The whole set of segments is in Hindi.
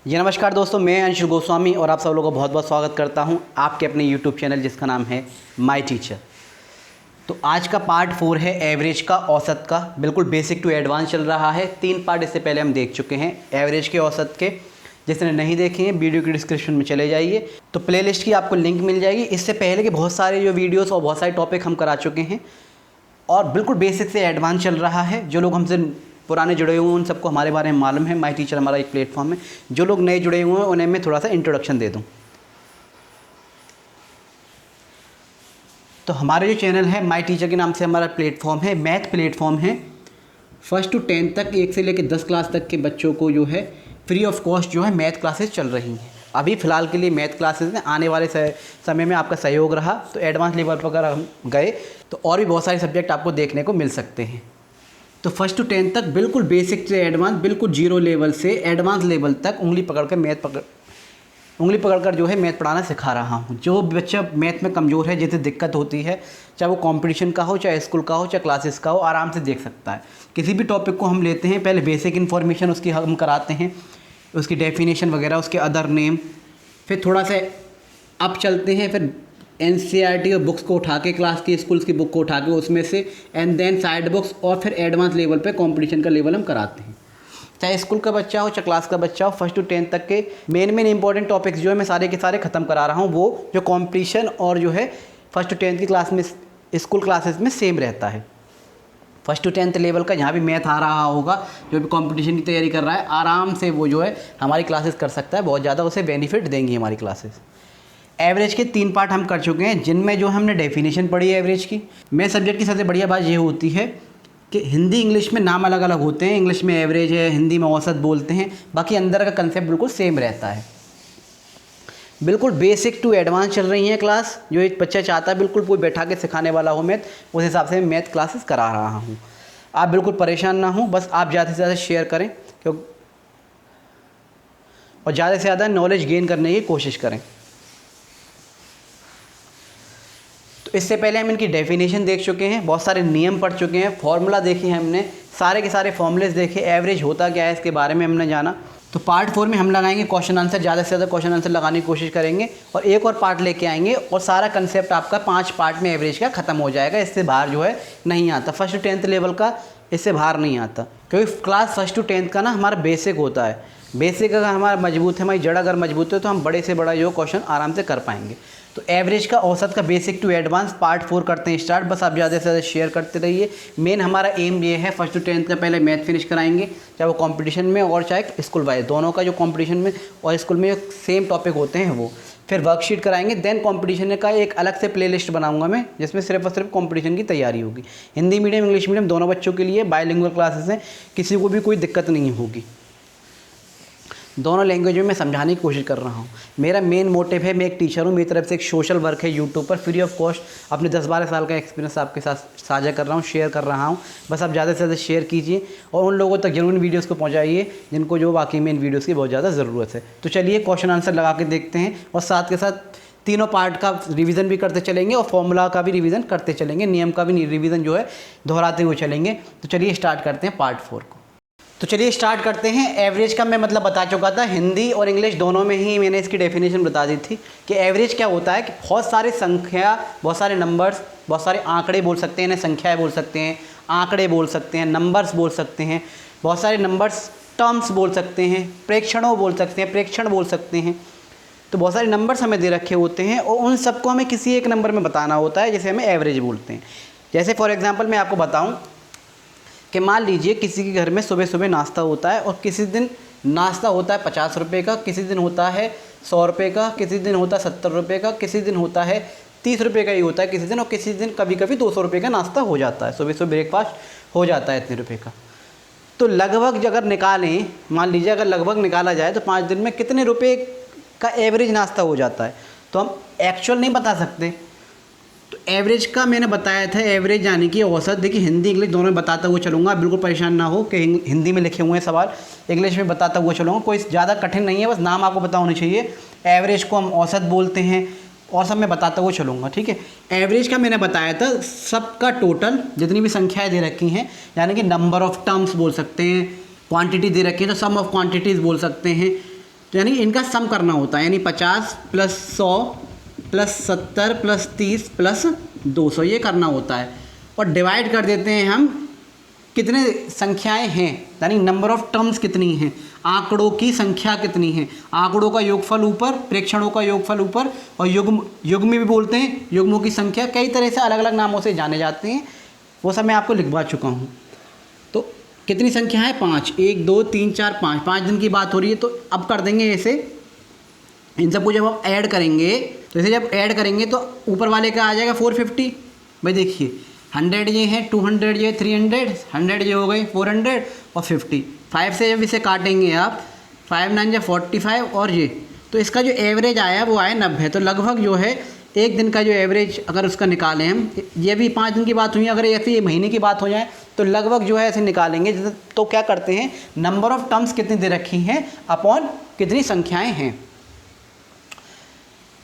जी नमस्कार दोस्तों, मैं अंशु गोस्वामी और आप सब लोगों का बहुत बहुत स्वागत करता हूं आपके अपने यूट्यूब चैनल जिसका नाम है माय टीचर। तो आज का पार्ट 4 है एवरेज का, औसत का। बिल्कुल बेसिक टू एडवांस चल रहा है। 3 पार्ट इससे पहले हम देख चुके हैं एवरेज के, औसत के। जिसने नहीं देखे हैं वीडियो की डिस्क्रिप्शन में चले जाइए, तो प्लेलिस्ट की आपको लिंक मिल जाएगी। इससे पहले के बहुत सारे जो वीडियोज़ और बहुत सारे टॉपिक हम करा चुके हैं और बिल्कुल बेसिक से एडवांस चल रहा है। जो लोग हमसे पुराने जुड़े हुए हैं उन सबको हमारे बारे में मालूम है। माय टीचर हमारा एक प्लेटफॉर्म है। जो लोग नए जुड़े हुए हैं उन्हें मैं थोड़ा सा इंट्रोडक्शन दे दूं। तो हमारे जो चैनल है माय टीचर के नाम से हमारा प्लेटफॉर्म है, मैथ प्लेटफॉर्म है। 1 से 10 तक, 1 से लेकर 10 क्लास तक के बच्चों को जो है फ्री ऑफ कॉस्ट जो है मैथ क्लासेस चल रही हैं। अभी फ़िलहाल के लिए मैथ क्लासेस में आने वाले समय में आपका सहयोग रहा तो एडवांस लेवल पर अगर हम गए तो और भी बहुत सारे सब्जेक्ट आपको देखने को मिल सकते हैं। तो 1 से 10 तक बिल्कुल बेसिक से एडवांस, बिल्कुल जीरो लेवल से एडवांस लेवल तक उंगली पकड़कर जो है मैथ पढ़ाना सिखा रहा हूँ। जो बच्चा मैथ में कमज़ोर है, जिसे दिक्कत होती है, चाहे वो कंपटीशन का हो, चाहे स्कूल का हो, चाहे क्लासेस का हो, आराम से देख सकता है। किसी भी टॉपिक को हम लेते हैं, पहले बेसिक इन्फॉर्मेशन उसकी हम कराते हैं, उसकी डेफिनेशन वगैरह, उसके अदर नेम, फिर थोड़ा सा अप चलते हैं, फिर NCERT और बुक्स को उठा के, क्लास की स्कूल्स की बुक को उठा के उसमें से, एंड देन साइड बुक्स, और फिर एडवांस लेवल पे कंपटीशन का लेवल हम कराते हैं। चाहे स्कूल का बच्चा हो, चाहे क्लास का बच्चा हो, 1 से 10 तक के मेन इंपॉर्टेंट टॉपिक्स जो है मैं सारे के सारे ख़त्म करा रहा हूँ। वो जो कंपटीशन और जो है 1 से 10 की क्लास में, स्कूल क्लासेस में सेम रहता है। 1 से 10 लेवल का जहाँ भी मैथ आ रहा होगा, जो भी कंपटीशन की तैयारी कर रहा है, आराम से वो जो है हमारी क्लासेस कर सकता है। बहुत ज़्यादा उसे बेनिफिट देंगी हमारी क्लासेस। एवरेज के 3 पार्ट हम कर चुके हैं, जिनमें जो हमने डेफिनेशन पढ़ी है एवरेज की। मेरे सब्जेक्ट की सबसे बढ़िया बात ये होती है कि हिंदी इंग्लिश में नाम अलग अलग होते हैं। इंग्लिश में एवरेज है, हिंदी में औसत बोलते हैं, बाकी अंदर का कंसेप्ट बिल्कुल सेम रहता है। बिल्कुल बेसिक टू एडवांस चल रही है क्लास। जो एक बच्चा चाहता है बिल्कुल कोई बैठा के सिखाने वाला हो मैथ, उस हिसाब से मैं मैथ क्लासेस करा रहा हूँ। आप बिल्कुल परेशान ना हो, बस आप ज़्यादा से ज़्यादा शेयर करें और ज़्यादा से ज़्यादा नॉलेज गेन करने की कोशिश करें। तो इससे पहले हम इनकी डेफिनेशन देख चुके हैं, बहुत सारे नियम पढ़ चुके हैं, फॉर्मूला देखे हैं हमने, सारे के सारे फॉर्मूलेस देखे, एवरेज होता क्या है इसके बारे में हमने जाना। तो पार्ट 4 में हम लगाएंगे क्वेश्चन आंसर, ज़्यादा से ज़्यादा क्वेश्चन आंसर लगाने की कोशिश करेंगे और एक और पार्ट लेके आएंगे और सारा कंसेप्ट आपका 5 पार्ट में एवरेज का ख़त्म हो जाएगा। इससे बाहर जो है नहीं आता। 1 से 10 लेवल का इससे बाहर नहीं आता, क्योंकि क्लास 1 से 10 का ना हमारा बेसिक होता है। बेसिक अगर हमारा मजबूत है, हमारी जड़ अगर मजबूत है, तो हम बड़े से बड़ा जो क्वेश्चन आराम से कर पाएंगे। तो एवरेज का, औसत का, बेसिक टू एडवांस पार्ट 4 करते हैं स्टार्ट। बस आप ज़्यादा से ज़्यादा शेयर करते रहिए। मेन हमारा एम ये है 1 से 10 का पहले मैथ फिनिश कराएंगे, चाहे वो कंपटीशन में और चाहे स्कूल वाइज, दोनों का जो कंपटीशन में और स्कूल में सेम टॉपिक होते हैं वो। फिर वर्कशीट कराएंगे, देन कंपटीशन का एक अलग से प्लेलिस्ट बनाऊंगा मैं, जिसमें सिर्फ और सिर्फ कंपटीशन की तैयारी होगी। हिंदी मीडियम, इंग्लिश मीडियम दोनों बच्चों के लिए बायलिंगुअल क्लासेस हैं, किसी को भी कोई दिक्कत नहीं होगी। दोनों लैंग्वेज में मैं समझाने की कोशिश कर रहा हूँ। मेरा मेन मोटिव है, मैं एक टीचर हूँ, मेरी तरफ से एक सोशल वर्क है यूट्यूब पर, फ्री ऑफ कॉस्ट अपने 10-12 साल का एक्सपीरियंस आपके साथ साझा कर रहा हूँ, शेयर कर रहा हूँ। बस आप ज़्यादा से ज़्यादा शेयर कीजिए और उन लोगों तक जरूर इन वीडियोज़ को पहुँचाइए जिनको जो वाकई में इन वीडियोज़ की बहुत ज़्यादा ज़रूरत है। तो चलिए क्वेश्चन आंसर लगा के देखते हैं और साथ के साथ तीनों पार्ट का रिवीजन भी करते चलेंगे और फॉर्मूला का भी रिवीजन करते चलेंगे, नियम का भी रिवीजन जो है दोहराते हुए चलेंगे। तो चलिए स्टार्ट करते हैं पार्ट 4 को। तो चलिए स्टार्ट करते हैं। एवरेज का मैं मतलब बता चुका था, हिंदी और इंग्लिश दोनों में ही मैंने इसकी डेफिनेशन बता दी थी कि एवरेज क्या होता है। कि बहुत सारी संख्या, बहुत सारे नंबर्स, बहुत सारे आंकड़े बोल सकते हैं, संख्याएँ बोल सकते हैं, आंकड़े बोल सकते हैं, नंबर्स बोल सकते हैं, बहुत सारे नंबर्स टर्म्स बोल सकते हैं, प्रेक्षणों बोल सकते हैं, प्रेक्षण बोल सकते हैं। तो बहुत सारे नंबर्स हमें दे रखे होते हैं और उन सबको हमें किसी एक नंबर में बताना होता है, जिसे हमें एवरेज बोलते हैं। जैसे फॉर एग्जांपल मैं आपको बताऊं कि मान लीजिए किसी के घर में सुबह सुबह नाश्ता होता है और किसी दिन नाश्ता होता है 50 रुपये का, किसी दिन होता है 100 रुपये का, किसी दिन होता है 70 रुपये का, किसी दिन होता है 30 रुपये का ही होता है किसी दिन, और किसी दिन कभी कभी 200 रुपये का नाश्ता हो जाता है, सुबह सुबह ब्रेकफास्ट हो जाता है इतने रुपये का। तो लगभग अगर निकालें, मान लीजिए अगर लगभग निकाला जाए तो 5 दिन में कितने रुपये का एवरेज नाश्ता हो जाता है, तो हम एक्चुअल नहीं बता सकते। तो एवरेज का मैंने बताया था, एवरेज यानी कि औसत। देखिए हिंदी इंग्लिश दोनों में बताता हुआ चलूँगा, बिल्कुल परेशान ना हो कि हिंदी में लिखे हुए हैं सवाल, इंग्लिश में बताता हुआ चलूँगा, कोई ज़्यादा कठिन नहीं है, बस नाम आपको पता होना चाहिए। एवरेज को हम औसत बोलते हैं और सब मैं बताता हुआ चलूँगा, ठीक है। एवरेज का मैंने बताया था सबका टोटल, जितनी भी संख्याएँ दे रखी हैं, यानी कि नंबर ऑफ़ टर्म्स बोल सकते हैं, क्वांटिटी दे रखी है तो सम ऑफ क्वांटिटीज़ बोल सकते हैं, तो यानी इनका सम करना होता है, यानी 50 प्लस 100 प्लस 70 प्लस 30 प्लस 200 ये करना होता है। और डिवाइड कर देते हैं हम कितने संख्याएं हैं, यानी नंबर ऑफ टर्म्स कितनी हैं, आंकड़ों की संख्या कितनी है। आंकड़ों का योगफल ऊपर, प्रेक्षणों का योगफल ऊपर, और युग्म भी बोलते हैं, युग्मों की संख्या कई तरह से अलग अलग नामों से जाने जाते हैं, वो सब मैं आपको लिखवा चुका हूँ। तो कितनी संख्या है 5, 1 2 3 4 5, 5 दिन की बात हो रही है। तो अब कर देंगे ऐसे, इन सबको जब आप ऐड करेंगे तो इसे जब ऐड करेंगे तो ऊपर वाले का आ जाएगा 450। भाई देखिए 100 ये है, 200 ये, 300, 100 ये हो गई, 400 और 50। 5 से जब इसे काटेंगे आप, 5 9 या 45 और ये, तो इसका जो एवरेज आया वो आया 90। तो लगभग जो है एक दिन का जो एवरेज अगर उसका निकालें हम, ये भी 5 दिन की बात हुई, अगर ऐसे ये महीने की बात हो जाए तो लगभग जो है ऐसे निकालेंगे। तो क्या करते हैं, नंबर ऑफ टर्म्स कितनी दे रखी हैं अपॉन कितनी संख्याएं हैं।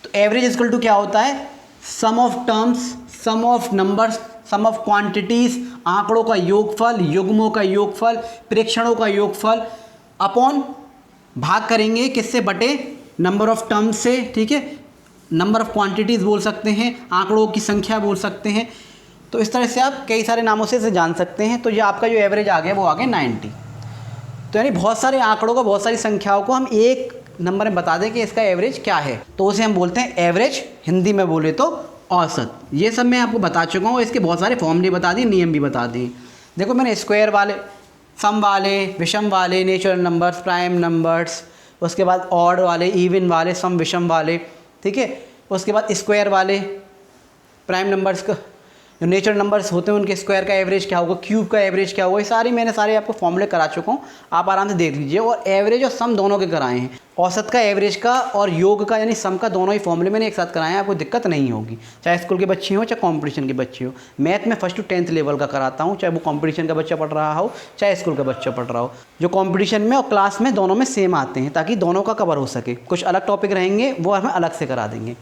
तो एवरेज इक्वल टू क्या होता है, sum of terms, sum of numbers, sum of quantities, आंकड़ों का योगफल, युग्मों का योगफल, प्रेक्षणों का योगफल, अपॉन भाग करेंगे किससे, बटे नंबर ऑफ टर्म्स से। ठीक है, नंबर ऑफ क्वांटिटीज़ बोल सकते हैं, आंकड़ों की संख्या बोल सकते हैं। तो इस तरह से आप कई सारे नामों से इसे जान सकते हैं। तो ये आपका जो एवरेज आ गया वो आ गया 90। तो यानी बहुत सारे आंकड़ों को, बहुत सारी संख्याओं को हम एक नंबर में बता दें कि इसका एवरेज क्या है, तो उसे हम बोलते हैं एवरेज, हिंदी में बोले तो औसत। ये सब मैं आपको बता चुका हूँ, इसके बहुत सारे फॉर्मूले बता दिए, नियम भी बता दिए। देखो मैंने स्क्वायर वाले, सम वाले, विषम वाले, नेचुरल नंबर्स, प्राइम नंबर्स, उसके बाद ऑड वाले, इवन वाले, सम विषम वाले, ठीक है, उसके बाद स्क्वायर वाले, प्राइम नंबर्स का जो नेचुरल नंबर्स होते हैं उनके स्क्वायर का एवरेज क्या होगा, क्यूब का एवरेज क्या होगा, ये मैंने आपको फॉर्मूले करा चुका हूँ, आप आराम से देख लीजिए। और एवरेज और सम दोनों के कराए हैं, औसत का, एवरेज का और योग का यानी सम का, दोनों ही फॉर्मूले मैंने एक साथ कराए हैं, आपको दिक्कत नहीं होगी। चाहे स्कूल के बच्चे हो, चाहे कॉम्पिटिशन के बच्चे हो। मैथ में 1st to 10th लेवल का कराता हूँ, चाहे वो कॉम्पिटिशन का बच्चा पढ़ रहा हो, चाहे स्कूल का बच्चा पढ़ रहा हो। जो कॉम्पिटिशन में और क्लास में दोनों में सेम आते हैं, ताकि दोनों का कवर हो सके। कुछ अलग टॉपिक रहेंगे वो हमें अलग से करा देंगे।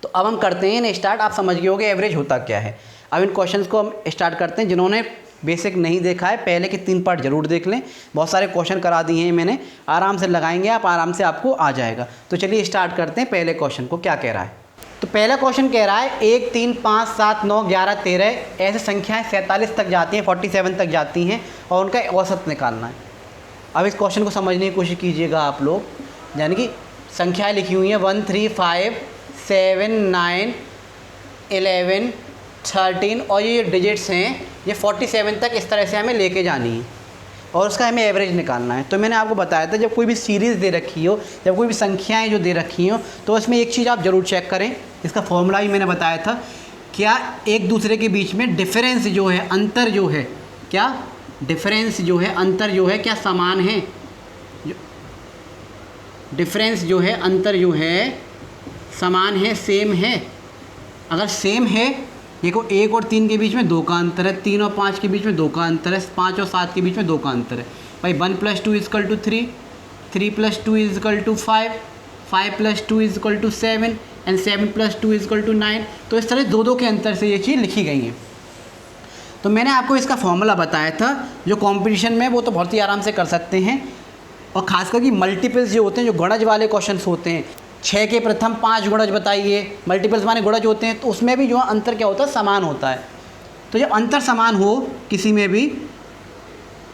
तो अब हम करते हैं स्टार्ट। आप समझ गए होंगे एवरेज होता क्या है। अब इन क्वेश्चंस को हम स्टार्ट करते हैं। जिन्होंने बेसिक नहीं देखा है, पहले के 3 पार्ट जरूर देख लें, बहुत सारे क्वेश्चन करा दिए हैं मैंने, आराम से लगाएंगे आप, आराम से आपको आ जाएगा। तो चलिए स्टार्ट करते हैं पहले क्वेश्चन को, क्या कह रहा है। तो पहला क्वेश्चन कह रहा है 1 3 5 7 9 11 13 ऐसे संख्याएँ 47 तक जाती हैं, 47 तक जाती हैं, और उनका औसत निकालना है। अब इस क्वेश्चन को समझने की कोशिश कीजिएगा आप लोग, यानी कि संख्याएँ लिखी हुई हैं 1 3 5 7 9 11 13, और ये डिजिट्स हैं ये 47 तक इस तरह से हमें लेके जानी है, और उसका हमें एवरेज निकालना है। तो मैंने आपको बताया था, जब कोई भी सीरीज़ दे रखी हो, जब कोई भी संख्याएं जो दे रखी हो, तो उसमें एक चीज़ आप ज़रूर चेक करें, इसका फॉर्मूला ही मैंने बताया था, क्या एक दूसरे के बीच में डिफरेंस जो है, अंतर जो है, क्या डिफरेंस जो है, अंतर जो है, क्या समान है। डिफरेंस जो है, अंतर जो है, समान है, सेम है। अगर सेम है, देखो 1 और 3 के बीच में 2 का अंतर है, 3 और 5 के बीच में 2 का अंतर है, 5 और 7 के बीच में 2 का अंतर है। भाई 1 + 2 = 3, 3 + 2 = 5, 5 + 2 = 7 एंड 7 + 2 = 9। तो इस तरह 2 के अंतर से ये चीज़ लिखी गई है। तो मैंने आपको इसका फॉर्मूला बताया था, जो कॉम्पिटिशन में वो तो बहुत ही आराम से कर सकते हैं, और ख़ासकर कि मल्टीपल्स जो होते हैं, जो गणज वाले क्वेश्चन होते हैं, 6 के प्रथम 5 गुणज बताइए, मल्टीपल्स माने गुणज होते हैं, तो उसमें भी जो अंतर क्या होता है, समान होता है। तो जब अंतर समान हो किसी में भी,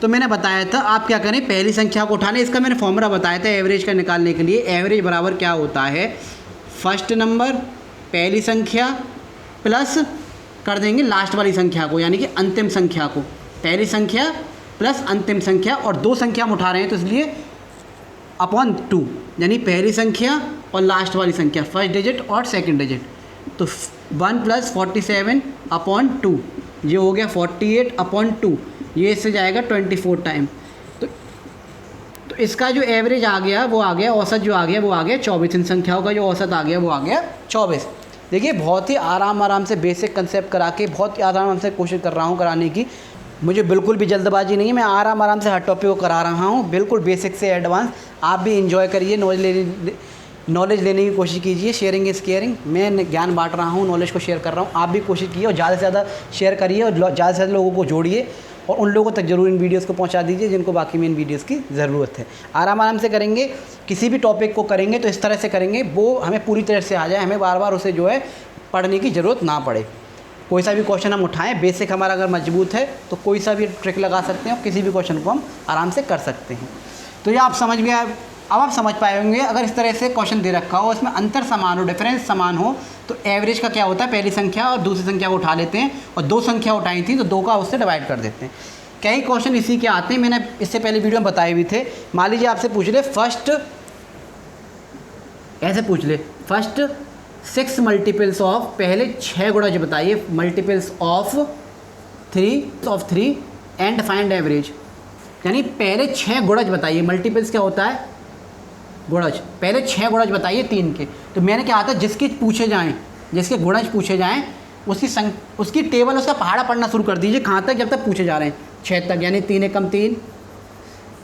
तो मैंने बताया था आप क्या करें, पहली संख्या को उठा लें। इसका मैंने फॉर्मूला बताया था एवरेज का निकालने के लिए। एवरेज बराबर क्या होता है, फर्स्ट नंबर, पहली संख्या, प्लस कर देंगे लास्ट वाली संख्या को, यानी कि अंतिम संख्या को। पहली संख्या प्लस अंतिम संख्या, और 2 संख्या हम उठा रहे हैं तो इसलिए अपॉन 2, यानी पहली संख्या और लास्ट वाली संख्या, फर्स्ट डिजिट और सेकंड डिजिट। तो 1 + 47 अपॉन 2, ये हो गया 48 अपॉन 2, ये इससे जाएगा 24 टाइम। तो इसका जो एवरेज आ गया वो आ गया, औसत जो आ गया वो आ गया 24। इन संख्याओं का जो औसत आ गया वो आ गया 24। देखिए बहुत ही आराम से बेसिक कंसेप्ट करा के, बहुत ही आराम से कोशिश कर रहा हूँ कराने की। मुझे बिल्कुल भी जल्दबाजी नहीं है, मैं आराम से हर टॉपिक को करा रहा हूँ, बिल्कुल बेसिक से एडवांस। आप भी इंजॉय करिए, नॉलेज लेने की कोशिश कीजिए। Sharing is caring. मैं ज्ञान बांट रहा हूँ, नॉलेज को शेयर कर रहा हूँ, आप भी कोशिश कीजिए और ज़्यादा से ज़्यादा शेयर करिए और ज़्यादा से ज़्यादा लोगों को जोड़िए। और उन लोगों तक ज़रूर इन वीडियोस को पहुंचा दीजिए जिनको बाकी में इन वीडियोस की ज़रूरत है। आराम आराम से करेंगे, किसी भी टॉपिक को करेंगे तो इस तरह से करेंगे वो हमें पूरी तरह से आ जाए, हमें बार बार उसे जो है पढ़ने की ज़रूरत ना पड़े। कोई सा भी क्वेश्चन हम उठाएं, बेसिक हमारा अगर मजबूत है तो कोई सा भी ट्रिक लगा सकते हैं और किसी भी क्वेश्चन को हम आराम से कर सकते हैं। तो ये आप समझ गए। अब आप समझ पाए होंगे अगर इस तरह से क्वेश्चन दे रखा हो, इसमें अंतर समान हो, डिफरेंस समान हो, तो एवरेज का क्या होता है, पहली संख्या और दूसरी संख्या को उठा लेते हैं और दो संख्या उठाई थी तो दो का उससे डिवाइड कर देते हैं। कई क्वेश्चन इसी के आते हैं, मैंने इससे पहले वीडियो में बताए भी थे। मान लीजिए आपसे पूछ ले फर्स्ट, ऐसे पूछ ले फर्स्ट 6 मल्टीपल्स ऑफ, पहले 6 गुणज बताइए, multiples of 3 and find average. यानी पहले 6 गुणज बताइए, मल्टीपल्स क्या होता है, गुणज। पहले 6 गुणज बताइए 3 के। तो मैंने क्या आता है, जिसके पूछे जाएं, जिसके गुणज पूछे जाएं उसकी टेबल, उसका पहाड़ा पढ़ना शुरू कर दीजिए। कहाँ तक, जब तक पूछे जा रहे हैं 6 तक। यानी 3 एकम 3,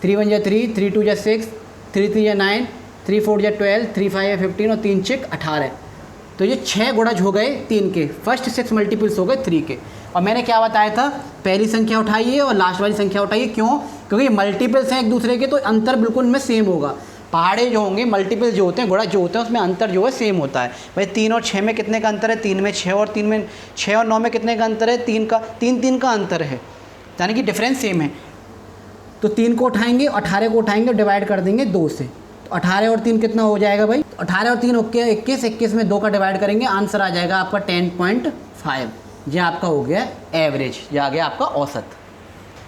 3 1 3, 3 2 6, 3 3 9, 3 4 12, 3 5 15 और 3 6 18। तो ये 6 गुणज हो गए 3 के, फर्स्ट 6 मल्टीपल्स हो गए 3 के। और मैंने क्या बताया था, पहली संख्या उठाइए और लास्ट वाली संख्या उठाइए। क्यों? क्योंकि मल्टीपल्स हैं एक दूसरे के, तो अंतर बिल्कुल में सेम होगा। पहाड़े जो होंगे, मल्टीपल जो होते हैं, गुणज जो होते हैं, उसमें अंतर जो है सेम होता है। भाई 3 और 6 में कितने का अंतर है, 3 में 6, और 3 में 6 और 9 में कितने का अंतर है, 3 का अंतर है, यानी कि डिफरेंस सेम है। तो 3 को उठाएंगे, 18 को उठाएंगे, डिवाइड कर देंगे 2 से। तो 18 और 3 कितना हो जाएगा भाई, 18 और 3 ओके 21, 21 में 2 का डिवाइड करेंगे, आंसर आ जाएगा आपका 10.5। ये आपका हो गया एवरेज, ये आ गया आपका औसत।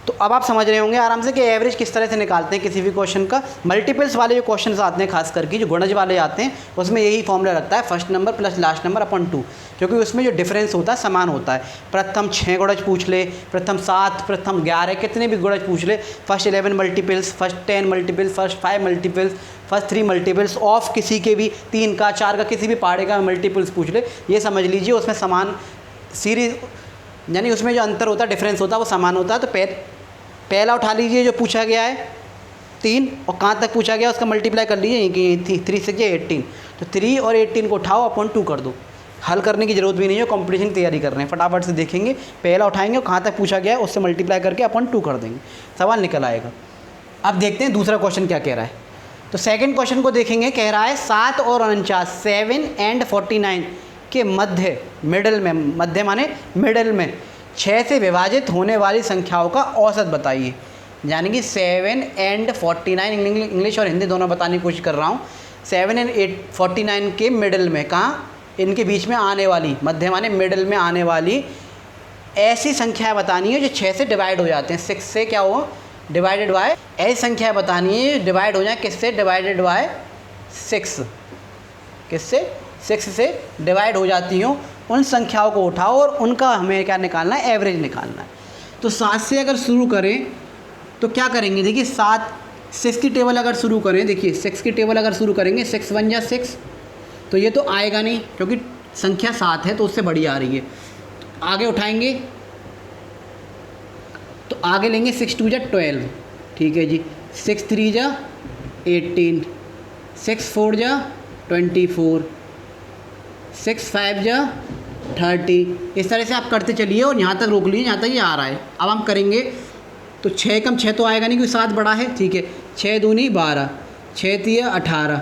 तो अब आप समझ रहे होंगे आराम से कि एवरेज किस तरह से निकालते हैं किसी भी क्वेश्चन का। मल्टीपल्स वाले जो क्वेश्चंस आते हैं, खास करके जो गुणज वाले आते हैं, उसमें यही फॉर्मूला लगता है, first number plus last number upon 2, क्योंकि उसमें जो डिफरेंस होता है समान होता है। प्रथम 6 गुणज पूछ ले, प्रथम 7, प्रथम 11, कितने भी गुणज पूछ ले, first 11 multiples, first 10 multiples, first 5 multiples, first 3 multiples of किसी के भी 3 का 4 का किसी भी पहाड़े का मल्टीपल्स पूछ ले, ये समझ लीजिए उसमें समान सीरीज, यानी उसमें जो अंतर होता है, डिफरेंस होता है, वो समान होता है। तो पहला उठा लीजिए जो पूछा गया है 3, और कहाँ तक पूछा गया उसका मल्टीप्लाई कर लीजिए कि 3 से 18। तो 3 और 18 को उठाओ अपॉन 2 कर दो। हल करने की ज़रूरत भी नहीं है, कंपटीशन की तैयारी कर रहे हैं, फटाफट से देखेंगे। पहला उठाएंगे और कहाँ तक पूछा गया है उससे मल्टीप्लाई करके अपॉन 2 कर देंगे, सवाल निकल आएगा। अब देखते हैं दूसरा क्वेश्चन क्या कह रहा है। तो सेकेंड क्वेश्चन को देखेंगे, कह रहा है 7 और 49, 7 एंड 49 के मध्य, मिडल में, मध्य माने मिडल में 6 से विभाजित होने वाली संख्याओं का औसत बताइए। यानी कि 7 एंड 49, इंग्लिश और हिंदी दोनों बताने की कोशिश कर रहा हूँ। 7 एंड 49 के मिडल में, कहाँ, इनके बीच में आने वाली, मध्य माने मिडल में आने वाली ऐसी संख्याएं बतानी है जो 6 से डिवाइड हो जाते हैं। 6 से क्या हो, डिवाइडेड बाय, ऐसी संख्याएं बतानी है डिवाइड हो जाए किससे, डिवाइडेड बाय 6, किससे, 6 से डिवाइड हो जाती हूँ। उन संख्याओं को उठाओ और उनका हमें क्या निकालना है, एवरेज निकालना है। तो 7 से अगर शुरू करें तो क्या करेंगे, देखिए 6 की टेबल अगर शुरू करें, देखिए 6 की टेबल अगर शुरू करेंगे, 6 1 जा 6, तो ये तो आएगा नहीं क्योंकि संख्या 7 है तो उससे बड़ी आ रही है। आगे उठाएंगे तो आगे लेंगे 6 2 जा 12, ठीक है जी, 6 3 जा 18, 6 4 जा 24, 6 5 जा 30। इस तरह से आप करते चलिए और यहाँ तक रोक लीजिए, यहाँ तक ये आ रहा है। अब हम करेंगे तो 6 कम 6 तो आएगा नहीं क्योंकि 7 बड़ा है, ठीक है। 6 दूनी 12, 6 3 18,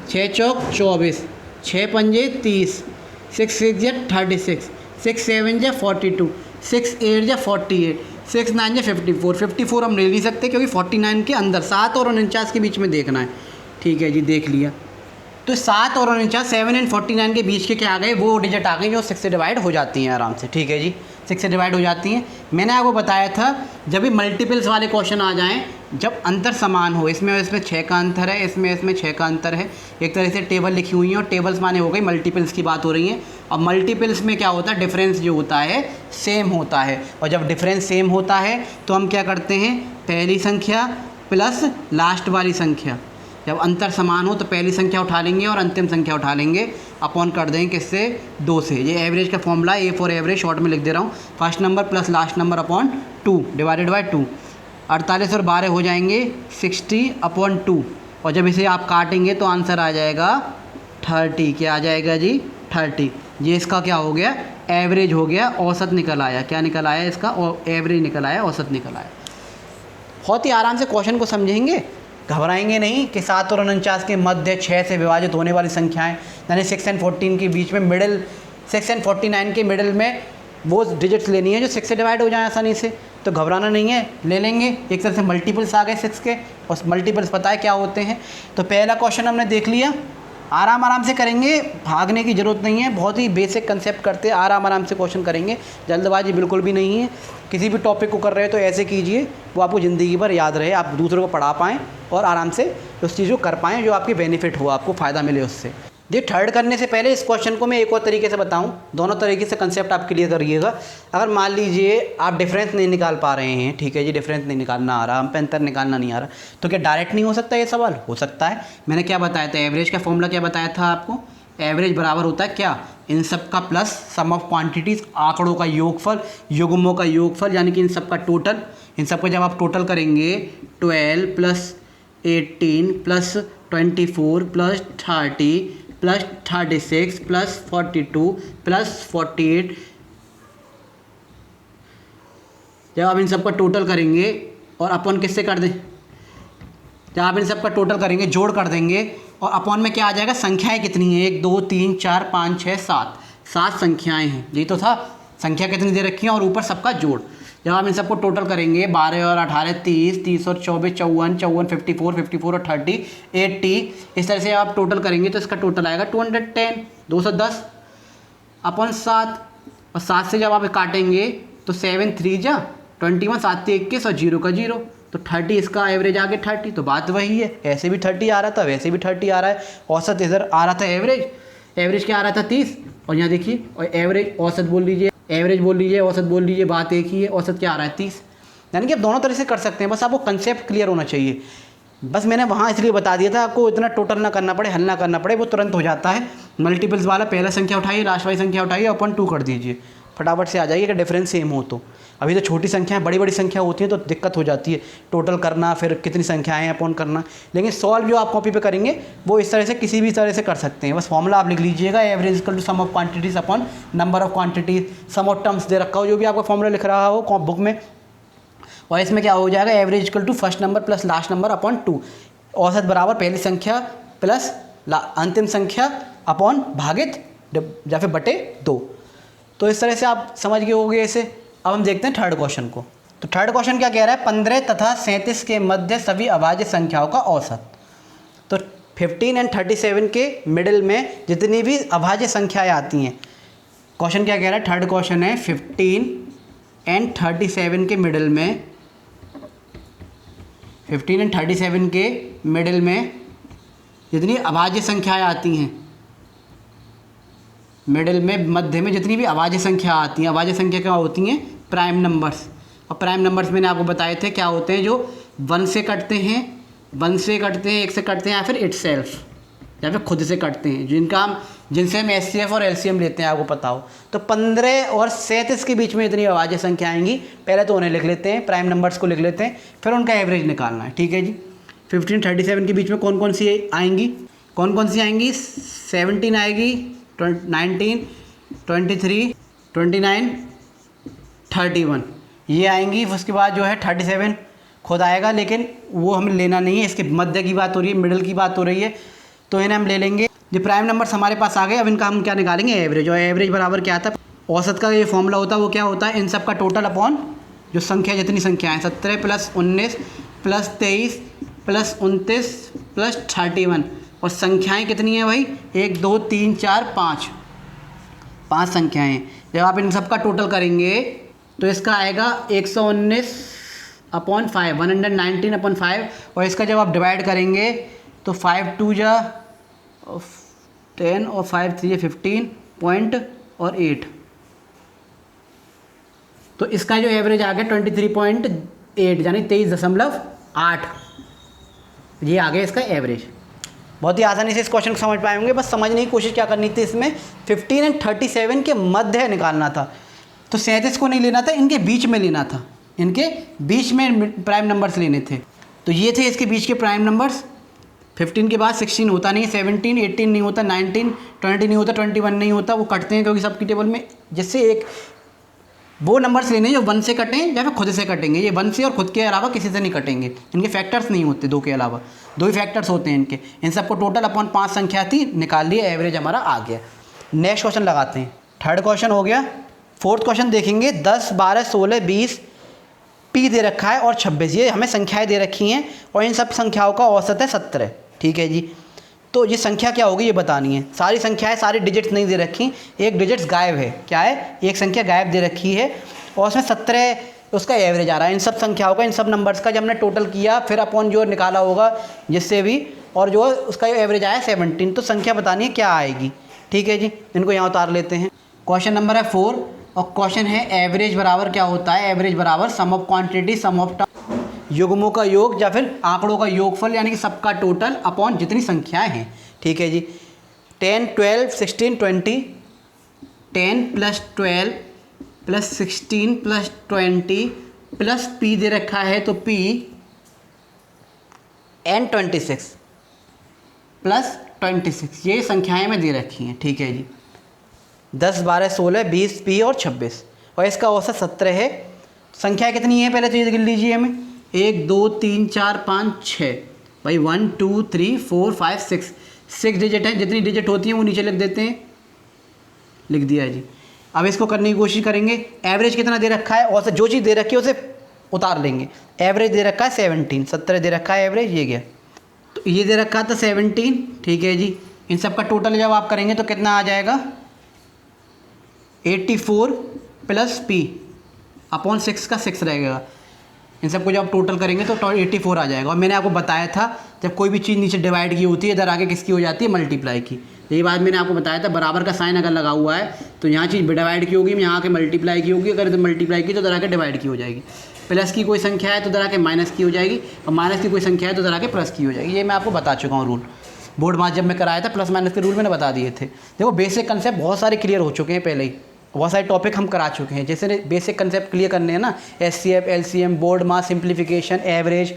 6 चौक 24, 6 पंजे 30, 6 6 जा 36, 6 7 जा 42, 6 8 जा 48, 6 9 जा 54। 54 हम ले नहीं सकते क्योंकि 49 के अंदर 7 और 49 के बीच में देखना है, ठीक है जी, देख लिया। तो 7 और 49, 7 एंड 49 के बीच के क्या आ गए, वो डिजिट आ गई जो 6 से डिवाइड हो जाती हैं आराम से, ठीक है जी, 6 से डिवाइड हो जाती हैं। मैंने आपको बताया था जब भी मल्टीपल्स वाले क्वेश्चन आ जाएं, जब अंतर समान हो, इसमें 6 का अंतर है, इसमें 6 का अंतर है, एक तरह से टेबल लिखी हुई है और टेबल्स माने हो गई मल्टीपल्स की बात हो रही है। और मल्टीपल्स में क्या होता है, डिफरेंस जो होता है सेम होता है, और जब डिफरेंस सेम होता है तो हम क्या करते हैं, पहली संख्या प्लस लास्ट वाली संख्या, जब अंतर समान हो तो पहली संख्या उठा लेंगे और अंतिम संख्या उठा लेंगे, अपॉन कर देंगे किससे, 2 से। ये एवरेज का formula, A for average short में लिख दे रहा हूँ, first number plus last number upon 2 divided by 2। 48 और 12 हो जाएंगे 60 अपॉन 2, और जब इसे आप काटेंगे तो आंसर आ जाएगा 30। क्या आ जाएगा जी, 30। ये इसका क्या हो गया, एवरेज हो गया, औसत निकल आया। क्या निकल आया इसका? एवरेज निकल आया, औसत निकल आया। बहुत ही आराम से क्वेश्चन को समझेंगे, घबराएंगे नहीं कि 7 और 49 के मध्य 6 से विभाजित होने वाली संख्याएं, यानी 6 एंड 14 के बीच में मिडिल, 6 एंड 49 के मिडिल में वो डिजिट्स लेनी है जो 6 से डिवाइड हो जाए आसानी से। तो घबराना नहीं है, ले लेंगे। एक तरह से मल्टीपल्स आ गए 6 के, और मल्टीपल्स पता है क्या होते हैं। तो पहला क्वेश्चन हमने देख लिया, आराम आराम से करेंगे, भागने की ज़रूरत नहीं है। बहुत ही बेसिक कंसेप्ट करते हैं, आराम आराम से क्वेश्चन करेंगे, जल्दबाजी बिल्कुल भी नहीं है। किसी भी टॉपिक को कर रहे हो तो ऐसे कीजिए वो आपको ज़िंदगी भर याद रहे, आप दूसरों को पढ़ा पाएँ और आराम से उस चीज़ को कर पाएँ जो आपकी बेनिफिट हो, आपको फ़ायदा मिले उससे। ये थर्ड करने से पहले इस क्वेश्चन को मैं एक और तरीके से बताऊं, दोनों तरीके से कंसेप्ट आप क्लियर करिएगा। अगर मान लीजिए आप डिफरेंस नहीं निकाल पा रहे हैं, ठीक है जी, डिफरेंस नहीं निकालना आ रहा, हम पे अंतर निकालना नहीं आ रहा, तो क्या डायरेक्ट नहीं हो सकता ये सवाल? हो सकता है। मैंने क्या बताया था, एवरेज का फॉर्मूला क्या बताया था आपको? एवरेज बराबर होता है क्या? इन सब का प्लस सम ऑफ क्वांटिटीज़, आंकड़ों का योगफल, युग्मों का योगफल, यानी कि इन सब का टोटल। इन सब का जब आप टोटल करेंगे 12 plus 18 plus 24 plus 30 plus 36 plus 42 plus 48, जब आप इन सब का टोटल करेंगे और अपॉन किससे कर दें, जब आप इन सब का टोटल करेंगे, जोड़ कर देंगे, और अपॉन में क्या आ जाएगा? संख्याएं कितनी हैं? 1 2 3 4 5 6 7, 7 संख्याएं हैं। यही तो था, संख्या कितनी दे रखी है और ऊपर सबका जोड़। जब आप इन सबको टोटल करेंगे, 12 और 18 30, 30 और 24 54, 54 54, 54 और 30 80, इस तरह से आप टोटल करेंगे तो इसका टोटल आएगा 210, 210 अपॉन 7, और 7 से जब आप काटेंगे तो 7 3 जा 21, 7 21 और 0 का 0, तो 30 इसका एवरेज आ गया 30। तो बात वही है, ऐसे भी 30 आ रहा था, वैसे भी 30 आ रहा है। औसत इधर आ रहा था एवरेज, एवरेज क्या आ रहा था 30, और यहाँ देखिए, और एवरेज औसत बोल लीजिए, एवरेज बोल लीजिए, औसत बोल लीजिए, बात एक ही है। औसत क्या आ रहा है 30, यानी कि आप दोनों तरह से कर सकते हैं, बस आपको कंसेप्ट क्लियर होना चाहिए। बस मैंने वहाँ इसलिए बता दिया था, आपको इतना टोटल ना करना पड़े, हल ना करना पड़े, वो तुरंत हो जाता है। मल्टीपल्स वाला पहला संख्या उठाइए, लास्ट वाली संख्या उठाइए, अपन 2 कर दीजिए, फटाफट से आ जाइए कि डिफरेंस सेम हो। तो अभी तो छोटी संख्याएं, बड़ी बड़ी संख्या होती हैं तो दिक्कत हो जाती है, टोटल करना, फिर कितनी संख्याएं हैं अपॉन करना। लेकिन सॉल्व जो आप कॉपी पे करेंगे वो इस तरह से किसी भी तरह से कर सकते हैं। बस फॉर्मूला आप लिख लीजिएगा, average equal to sum of quantities upon number of quantities, sum of terms दे रखा हो, जो भी आपका फॉर्मूला लिख रहा हो बुक में, और इसमें क्या हो जाएगा? Average equal to first number plus last number upon 2, औसत बराबर पहली संख्या प्लस अंतिम संख्या अपॉन भागित या फिर बटे 2। तो इस तरह से आप समझ गए होंगे इसे। अब हम देखते हैं थर्ड क्वेश्चन को। तो थर्ड क्वेश्चन क्या कह रहा है? 15 तथा 37 के मध्य सभी अभाज्य संख्याओं का औसत। तो 15 एंड 37 के मिडिल में जितनी भी अभाज्य संख्याएं आती हैं, क्वेश्चन क्या कह रहा है? थर्ड क्वेश्चन है 15 एंड 37 के मिडिल में, 15 एंड 37 के मिडिल में जितनी अभाज्य संख्याएं आती हैं, मिडिल में मध्य में जितनी भी अभाज्य संख्या आती हैं, अभाज्य संख्या क्या होती हैं? Prime numbers. और प्राइम नंबर्स मैंने आपको बताए थे क्या होते हैं, जो 1 से कटते हैं, 1 से कटते हैं, 1 से कटते हैं, या फिर इटसेल्फ, या फिर खुद से कटते हैं, जिनसे हम एचसीएफ और एलसीएम लेते हैं, आपको पता हो। तो 15 और 37 के बीच में इतनी अभाज्य संख्या आएंगी, पहले तो उन्हें लिख लेते हैं, प्राइम नंबर्स को लिख लेते हैं, फिर उनका एवरेज निकालना है। ठीक है जी। 15 37 के बीच में कौन कौन सी आएंगी? 17 आएगी, 19 23 29 31 ये आएंगी। उसके बाद जो है 37 खुद आएगा, लेकिन वो हमें लेना नहीं है, इसके मध्य की बात हो रही है, मिडिल की बात हो रही है, तो इन्हें हम ले लेंगे। जो प्राइम नंबर्स हमारे पास आ गए, अब इनका हम क्या निकालेंगे? एवरेज। और एवरेज बराबर क्या था? औसत का ये फॉर्मूला होता है, वो क्या होता है? इन सब का टोटल अपॉन जो संख्या, जितनी संख्याएँ 17 प्लस 19 प्लस 23 प्लस 29 प्लस 31, और संख्याएं कितनी हैं भाई? 1 2 3 4 5, 5 संख्याएं। जब आप इन सब का टोटल करेंगे तो इसका आएगा 119 अपॉन 5, 119 अपॉन 5, और इसका जब आप डिवाइड करेंगे तो 5 2 जा 10 और 5 3 15 पॉइंट और 8, तो इसका जो एवरेज आ गया 23.8, यानी 23.8, ये आ गया इसका एवरेज। बहुत ही आसानी से इस क्वेश्चन को समझ पाए होंगे। बस समझने की कोशिश क्या करनी थी, इसमें 15 एंड 37 के मध्य निकालना था। तो 37 को नहीं लेना था, इनके बीच में लेना था, इनके बीच में प्राइम नंबर्स लेने थे। तो ये थे इसके बीच के प्राइम नंबर्स 15 के बाद 16 होता नहीं है, 17, 18 नहीं होता, 19, 20 नहीं होता, 21 नहीं होता, वो कटते हैं क्योंकि सबकी टेबल में जिससे एक वो नंबर्स लेने जो 1 से कटें या फिर खुद से कटेंगे। ये 1 से और खुद के अलावा किसी से नहीं कटेंगे, इनके फैक्टर्स नहीं होते 2 के अलावा, 2 ही फैक्टर्स होते हैं इनके। इन सबको टोटल अपॉन 5 संख्या थी, निकाल लिए, एवरेज हमारा आ गया। नेक्स्ट क्वेश्चन लगाते हैं। थर्ड क्वेश्चन हो गया। फोर्थ क्वेश्चन देखेंगे। 10, 12, 16, 20 पी दे रखा है और 26, ये हमें संख्याएं दे रखी हैं और इन सब संख्याओं का औसत है 17। ठीक है जी। तो ये संख्या क्या होगी ये बतानी है। सारी संख्याएं, सारी डिजिट्स नहीं दे रखी, एक डिजिट्स गायब है। क्या है? एक संख्या गायब दे रखी है और उसमें 17 उसका एवरेज आ रहा है इन सब संख्याओं का, इन सब नंबर्स का। जब हमने टोटल किया फिर अपॉन जो निकाला होगा जिससे भी, और जो उसका एवरेज आया 17। तो संख्या बतानी है क्या आएगी। ठीक है जी, इनको यहाँ उतार लेते हैं। क्वेश्चन नंबर है 4 और क्वेश्चन है एवरेज बराबर क्या होता है। एवरेज बराबर सम ऑफ क्वांटिटी, सम ऑफ युग्मों का योग या फिर आंकड़ों का योगफल, यानी कि सबका टोटल अपॉन जितनी संख्याएं हैं। ठीक है जी। 10, 12, 16, 20, 10 + 12 + 16 + 20 प्लस पी दे रखा है तो पी n 26 + 26, ये संख्याएं में दे रखी हैं। ठीक है जी। 10, 12, 16, 20 पी और 26 और इसका औसत 17 है। संख्या कितनी है पहले तो ये गिन लीजिए हमें। 1, 2, 3, 4, 5, 6 भाई 1, 2, 3, 4, 5, 6 डिजिट है। जितनी डिजिट होती है वो नीचे लिख देते हैं, लिख दिया है जी। अब इसको करने की कोशिश करेंगे। एवरेज कितना दे रखा है, औसत जो चीज़ दे रखी है उसे उतार लेंगे। एवरेज दे रखा है 17, 17 दे रखा है एवरेज, ये गया। तो ये दे रखा था 17। ठीक है जी। इन सब का टोटल जब आप करेंगे तो कितना आ जाएगा, 84 + पी अपॉन 6 का 6 रहेगा। इन सबको जब आप टोटल करेंगे तो 84 आ जाएगा। और मैंने आपको बताया था जब कोई भी चीज़ नीचे डिवाइड की होती है इधर आगे किसकी हो जाती है, मल्टीप्लाई की। यही बात मैंने आपको बताया था। बराबर का साइन अगर लगा हुआ है तो यहाँ चीज़ डिवाइड की होगी, यहाँ आके मल्टीप्लाई की होगी। अगर इधर मल्टीप्लाई की तो इधर आके डिवाइड की हो जाएगी। प्लस की कोई संख्या है तो इधर आके माइनस की हो जाएगी, और माइनस की कोई संख्या है तो इधर आके प्लस की हो जाएगी। ये मैं आपको बता चुका हूँ रूल। बोर्ड मार्क्स जब मैं कराया था प्लस माइनस के रूल मैंने बता दिए थे। देखो बेसिक कंसेप्ट बहुत सारे क्लियर हो चुके हैं पहले ही, बहुत सारे टॉपिक हम करा चुके हैं। जैसे बेसिक कंसेप्ट क्लियर करने हैं ना, SCF, LCM, बोर्ड मास, सिंप्लीफिकेशन, एवरेज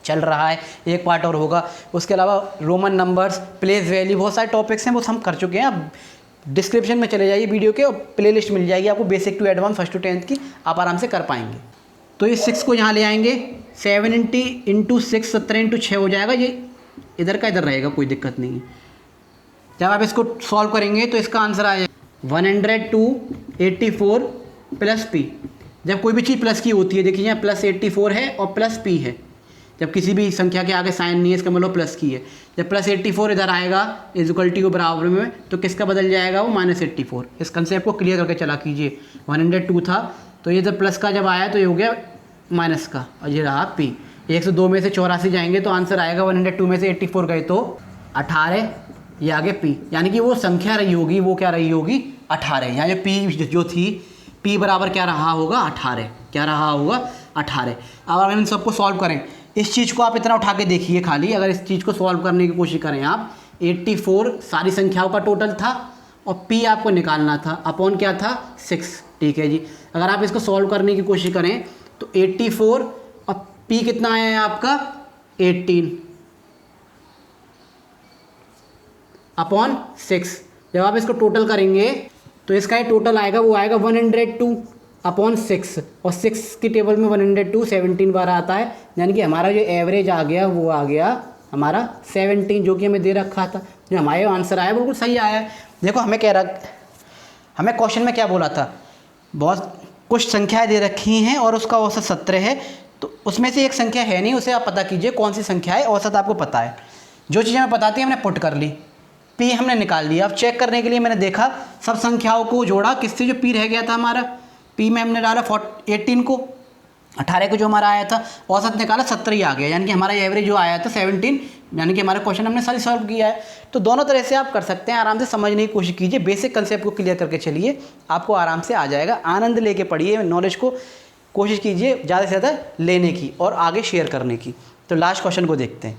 चल रहा है, एक पार्ट और होगा। उसके अलावा रोमन नंबर्स, प्लेस वैल्यू, बहुत सारे टॉपिक्स हैं वो हम कर चुके हैं। आप डिस्क्रिप्शन में चले जाइए वीडियो के और प्लेलिस्ट मिल जाएगी आपको basic to advance 1st to 10th की, आप आराम से कर पाएंगे। तो ये 6 को यहाँ ले आएंगे, 70 × 6 17 × 6 हो जाएगा। ये इधर का इधर रहेगा, कोई दिक्कत नहीं है। जब आप इसको सॉल्व करेंगे तो इसका आंसर आएगा 102 + पी। जब कोई भी चीज़ प्लस की होती है, देखिए यहाँ +84 है और +p है। जब किसी भी संख्या के आगे साइन नहीं है इसका मतलब प्लस की है। जब +84 इधर आएगा = को बराबर में, तो किसका बदल जाएगा वो, -84। इस कंसेप्ट को क्लियर करके चला कीजिए। 102 था तो ये जब प्लस का जब आया तो ये हो गया माइनस का, और ये रहा p। 102 में से 84 जाएंगे तो आंसर आएगा 102 में से 84 गए तो 18, ये आगे p, यानी कि वो संख्या रही होगी, वो क्या रही होगी, 18। यहाँ जो p जो थी, p बराबर क्या रहा होगा, 18। क्या रहा होगा, 18। अब अगर इन सबको सॉल्व करें, इस चीज़ को आप इतना उठा के देखिए खाली, अगर इस चीज़ को सॉल्व करने की कोशिश करें आप, 84 सारी संख्याओं का टोटल था और p आपको निकालना था, अपॉन क्या था, 6। ठीक है जी। अगर आप इसको सॉल्व करने की कोशिश करें तो 84 और p कितना आया है आपका, 18 अपॉन 6। जब आप इसको टोटल करेंगे तो इसका ये टोटल आएगा, वो आएगा 102 अपॉन 6, और 6 की टेबल में 102 17 बार आता है, यानी कि हमारा जो एवरेज आ गया वो आ गया हमारा 17, जो कि हमें दे रखा था। जो हमारे आंसर आया बिल्कुल सही आया है। देखो हमें हमें क्वेश्चन में क्या बोला था, बहुत कुछ संख्याएं दे रखी हैं और उसका औसत 17 है, तो उसमें से एक संख्या है नहीं, उसे आप पता कीजिए कौन सी संख्या है, औसत आपको पता है। जो चीज़ हमें पता थी हमने पुट कर ली, p हमने निकाल लिया। अब चेक करने के लिए मैंने देखा सब संख्याओं को जोड़ा, किससे जो p रह गया था हमारा, p में हमने डाला 18 को, 18 को जो हमारा आया था, औसत निकाला 17 ही आ गया, यानी कि हमारा एवरेज जो आया था 17, यानी कि हमारा क्वेश्चन हमने सारी सॉल्व किया है। तो दोनों तरह से आप कर सकते हैं, आराम से समझने की कोशिश कीजिए, बेसिक कंसेप्ट को क्लियर करके चलिए, आपको आराम से आ जाएगा। आनंद लेके पढ़िए, नॉलेज को कोशिश कीजिए ज़्यादा से ज़्यादा लेने की और आगे शेयर करने की। तो लास्ट क्वेश्चन को देखते हैं।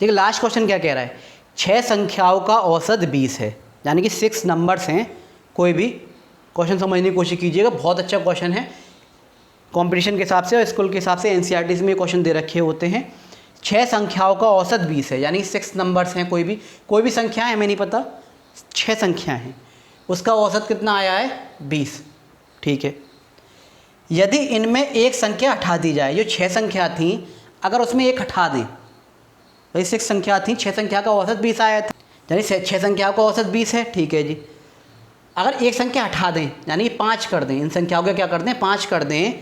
देखिए लास्ट क्वेश्चन क्या कह रहा है, 6 संख्याओं का औसत 20 है, यानी कि 6 नंबर्स हैं। कोई भी क्वेश्चन समझने की कोशिश कीजिएगा, बहुत अच्छा क्वेश्चन है। कंपटीशन के हिसाब से और स्कूल के हिसाब से NCERT में क्वेश्चन दे रखे होते हैं। 6 संख्याओं का औसत 20 है, यानी 6 नंबर्स हैं, कोई भी संख्या है, हमें नहीं पता, 6 संख्या हैं, उसका औसत कितना आया है 20। ठीक है, यदि इनमें एक संख्या हटा दी जाए, जो 6 संख्या थी अगर उसमें एक हटा दें, भाई 6 संख्या थी, 6 संख्या का औसत 20 आया था, यानी 6 संख्याओं का औसत 20 है। ठीक है जी, अगर एक संख्या हटा दें यानी 5 कर दें, इन संख्याओं का क्या कर दें 5 कर दें,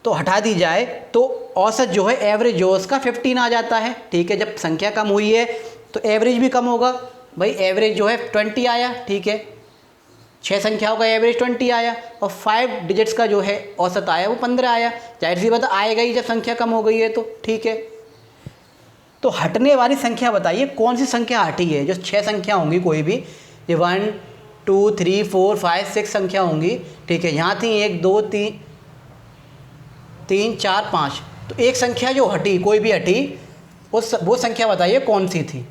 तो हटा दी जाए तो औसत जो है एवरेज जो उसका 15 आ जाता है। ठीक है, जब संख्या कम हुई है तो एवरेज भी कम होगा, भाई एवरेज जो है 20 आया। ठीक है, 6 संख्याओं का एवरेज 20 आया और 5 डिजिट्स का जो है औसत आया वो 15 आया। जाहिर सी बात आएगा ही जब संख्या कम हो गई है तो। ठीक है, तो हटने वाली संख्या बताइए कौन सी संख्या हटी है। जो 6 संख्या होंगी कोई भी, ये 1 2 3 4 5 6 संख्या होंगी। ठीक है, यहाँ थी 1 2 3 4 5, तो एक संख्या जो हटी, कोई भी हटी, वो संख्या बताइए कौन सी थी।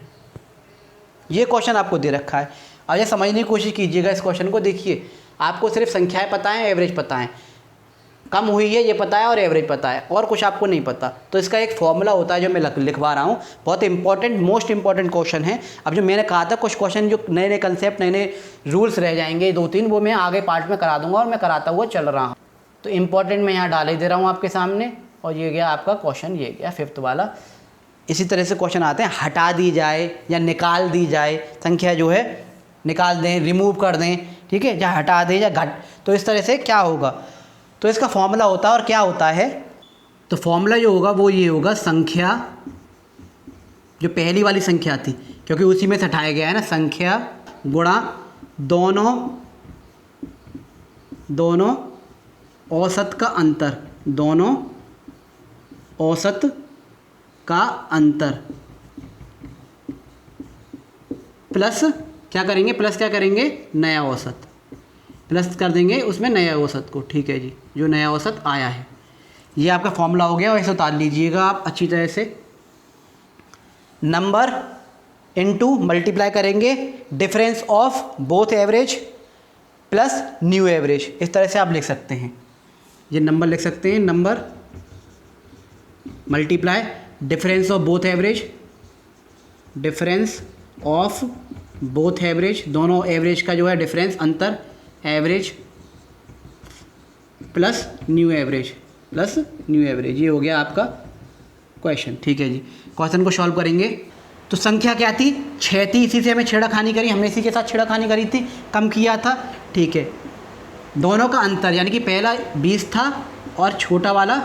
ये क्वेश्चन आपको दे रखा है। अब ये समझने की कोशिश कीजिएगा इस क्वेश्चन को। देखिए, आपको सिर्फ संख्याएं पता है, एवरेज पता है, कम हुई है ये पता है और एवरेज पता है, और कुछ आपको नहीं पता। तो इसका एक फॉर्मूला होता है जो मैं लिखवा रहा हूँ, बहुत इंपॉर्टेंट, मोस्ट इंपॉर्टेंट क्वेश्चन है। अब जो मैंने कहा था कुछ क्वेश्चन जो नए नए कंसेप्ट, नए नए रूल्स रह जाएंगे 2-3, वो मैं आगे पार्ट में करा दूंगा और मैं कराता हुआ चल रहा हूँ। तो इंपॉर्टेंट मैं यहाँ डाल ही दे रहा हूँ आपके सामने। और ये गया आपका क्वेश्चन, ये गया 5th वाला। इसी तरह से क्वेश्चन आते हैं, हटा दी जाए या निकाल दी जाए संख्या, जो है निकाल दें, रिमूव कर दें। ठीक है, या हटा दें या घट, तो इस तरह से क्या होगा। तो इसका फॉर्मूला होता है, और क्या होता है, तो फॉर्मूला जो होगा वो ये होगा, संख्या जो पहली वाली संख्या थी, क्योंकि उसी में से हटाया गया है ना, संख्या गुणा दोनों औसत का अंतर, दोनों औसत का अंतर, प्लस क्या करेंगे, नया औसत, प्लस कर देंगे उसमें नया औसत को। ठीक है जी, जो नया औसत आया है, ये आपका फॉर्मूला हो गया। और इसे उतार लीजिएगा आप अच्छी तरह से। नंबर इनटू मल्टीप्लाई करेंगे difference of both average plus new average, इस तरह से आप लिख सकते हैं। ये नंबर लिख सकते हैं, number multiply difference of both average, difference of both average, दोनों एवरेज का जो है डिफरेंस, अंतर, एवरेज प्लस न्यू एवरेज, ये हो गया आपका क्वेश्चन। ठीक है जी, क्वेश्चन को सॉल्व करेंगे। तो संख्या क्या थी, 6 थी, इसी से हमें छेड़खानी करी, हमने इसी के साथ छेड़खानी करी थी, कम किया था। ठीक है, दोनों का अंतर, यानी कि पहला 20 था और छोटा वाला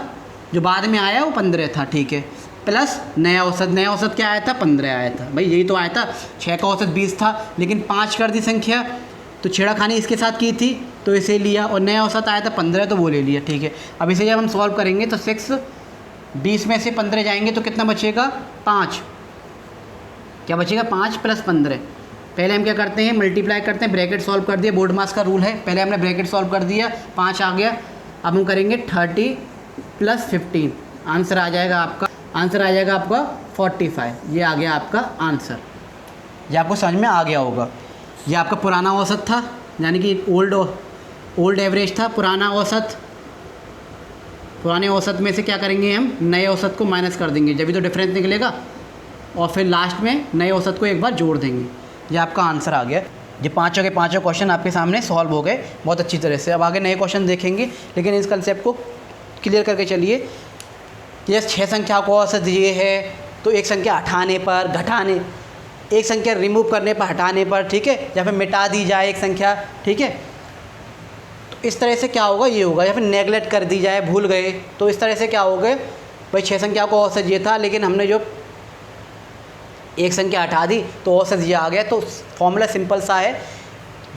जो बाद में आया वो 15 था। ठीक है, प्लस नया औसत क्या आया था, 15 आया था। भाई यही तो आया था, 6 का औसत 20 था, लेकिन 5 कर दी संख्या, तो छेड़खानी इसके साथ की थी तो इसे लिया, और नया औसत आया था 15 तो वो ले लिया। ठीक है, अब इसे जब हम सॉल्व करेंगे तो 6 20 में से 15 जाएंगे तो कितना बचेगा, 5। क्या बचेगा, 5 प्लस 15। पहले हम क्या करते हैं, मल्टीप्लाई करते हैं, ब्रैकेट सॉल्व कर दिया, बोर्ड मास का रूल है, पहले हमने ब्रैकेट सॉल्व कर दिया, 5 आ गया। अब हम करेंगे 30 प्लस 15, आंसर आ जाएगा आपका 45। ये आ गया आपका आंसर। ये आपको समझ में आ गया होगा। ये आपका पुराना औसत था, यानी कि ओल्ड एवरेज था, पुराना औसत। पुराने औसत में से क्या करेंगे हम, नए औसत को माइनस कर देंगे, जब भी तो डिफरेंस निकलेगा, और फिर लास्ट में नए औसत को एक बार जोड़ देंगे। ये आपका आंसर आ गया। ये पाँचों के पाँचों क्वेश्चन आपके सामने सॉल्व हो गए बहुत अच्छी तरह से। अब आगे नए क्वेश्चन देखेंगे, लेकिन इस कंसेप्ट को क्लियर करके चलिए कि 6 संख्या को औसत ये है, तो एक संख्या हटाने पर, घटाने, एक संख्या रिमूव करने पर, हटाने पर, ठीक है, या फिर मिटा दी जाए एक संख्या, ठीक है, तो इस तरह से क्या होगा, ये होगा। या फिर नेगलेक्ट कर दी जाए, भूल गए, तो इस तरह से क्या होगा, भाई 6 संख्या को औसत ये था, लेकिन हमने जो एक संख्या हटा दी तो औसत ये आ गया। तो फॉर्मूला सिंपल सा है,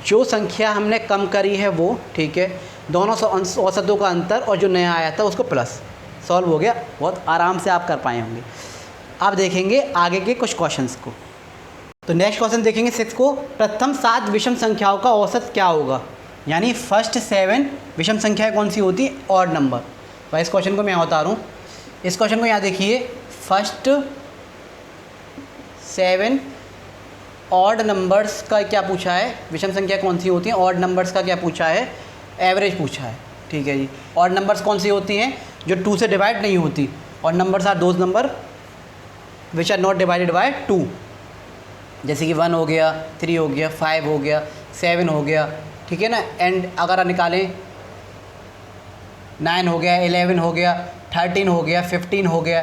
जो संख्या हमने कम करी है वो, ठीक है, दोनों औसतों का अंतर और जो नया आया था उसको प्लस, सॉल्व हो गया। बहुत आराम से आप कर पाए होंगे। अब देखेंगे आगे के कुछ क्वेश्चंस को। तो नेक्स्ट क्वेश्चन देखेंगे 6 को, प्रथम 7 विषम संख्याओं का औसत क्या होगा, यानी फर्स्ट 7 विषम संख्याएं कौन सी होती है, ऑड नंबर। तो इस क्वेश्चन को मैं बता रहा हूँ, इस क्वेश्चन को यहाँ देखिए, फर्स्ट 7 ऑड नंबर्स का क्या पूछा है, विषम संख्या कौन सी होती है, ऑड नंबर्स का क्या पूछा है, एवरेज पूछा है, ठीक है जी। ऑड नंबर्स कौन सी होती हैं, जो 2 से डिवाइड नहीं होती। Odd numbers are those number which are not divided by 2, जैसे कि 1 हो गया, 3 हो गया, 5 हो गया, 7 हो गया, ठीक है ना। एंड अगर निकालें 9 हो गया, 11 हो गया, 13 हो गया, 15 हो गया,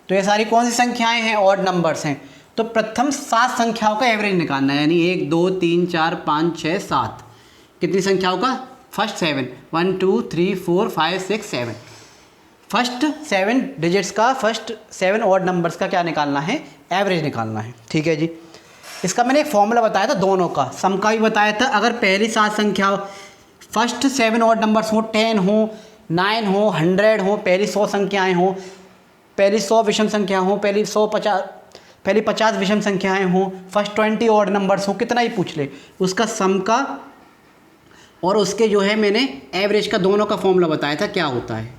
तो ये सारी कौन सी संख्याएं हैं? ऑड नंबर्स हैं। तो प्रथम 7 संख्याओं का एवरेज निकालना है, यानी 1 2 3 4 5 6 7, कितनी संख्याओं का? फर्स्ट 7, 1 2 3 4 5 6 7, फर्स्ट 7 डिजिट्स का, फर्स्ट 7 ऑड नंबर्स का क्या निकालना है? एवरेज निकालना है, ठीक है जी। इसका मैंने एक फॉर्मूला बताया था दोनों का, सम का भी बताया था। अगर पहली 7 संख्या फर्स्ट 7 ऑड नंबर्स हो, 10 हो, 9 हो, 100 हो, पहली 100 संख्याएँ हों, पहली 100 विषम संख्या हो, पहली 50 विषम संख्याएं हों, फर्स्ट 20 ऑड नंबर्स हो, कितना ही पूछ ले, उसका सम का और उसके जो है मैंने एवरेज का दोनों का फॉर्मूला बताया था क्या होता है।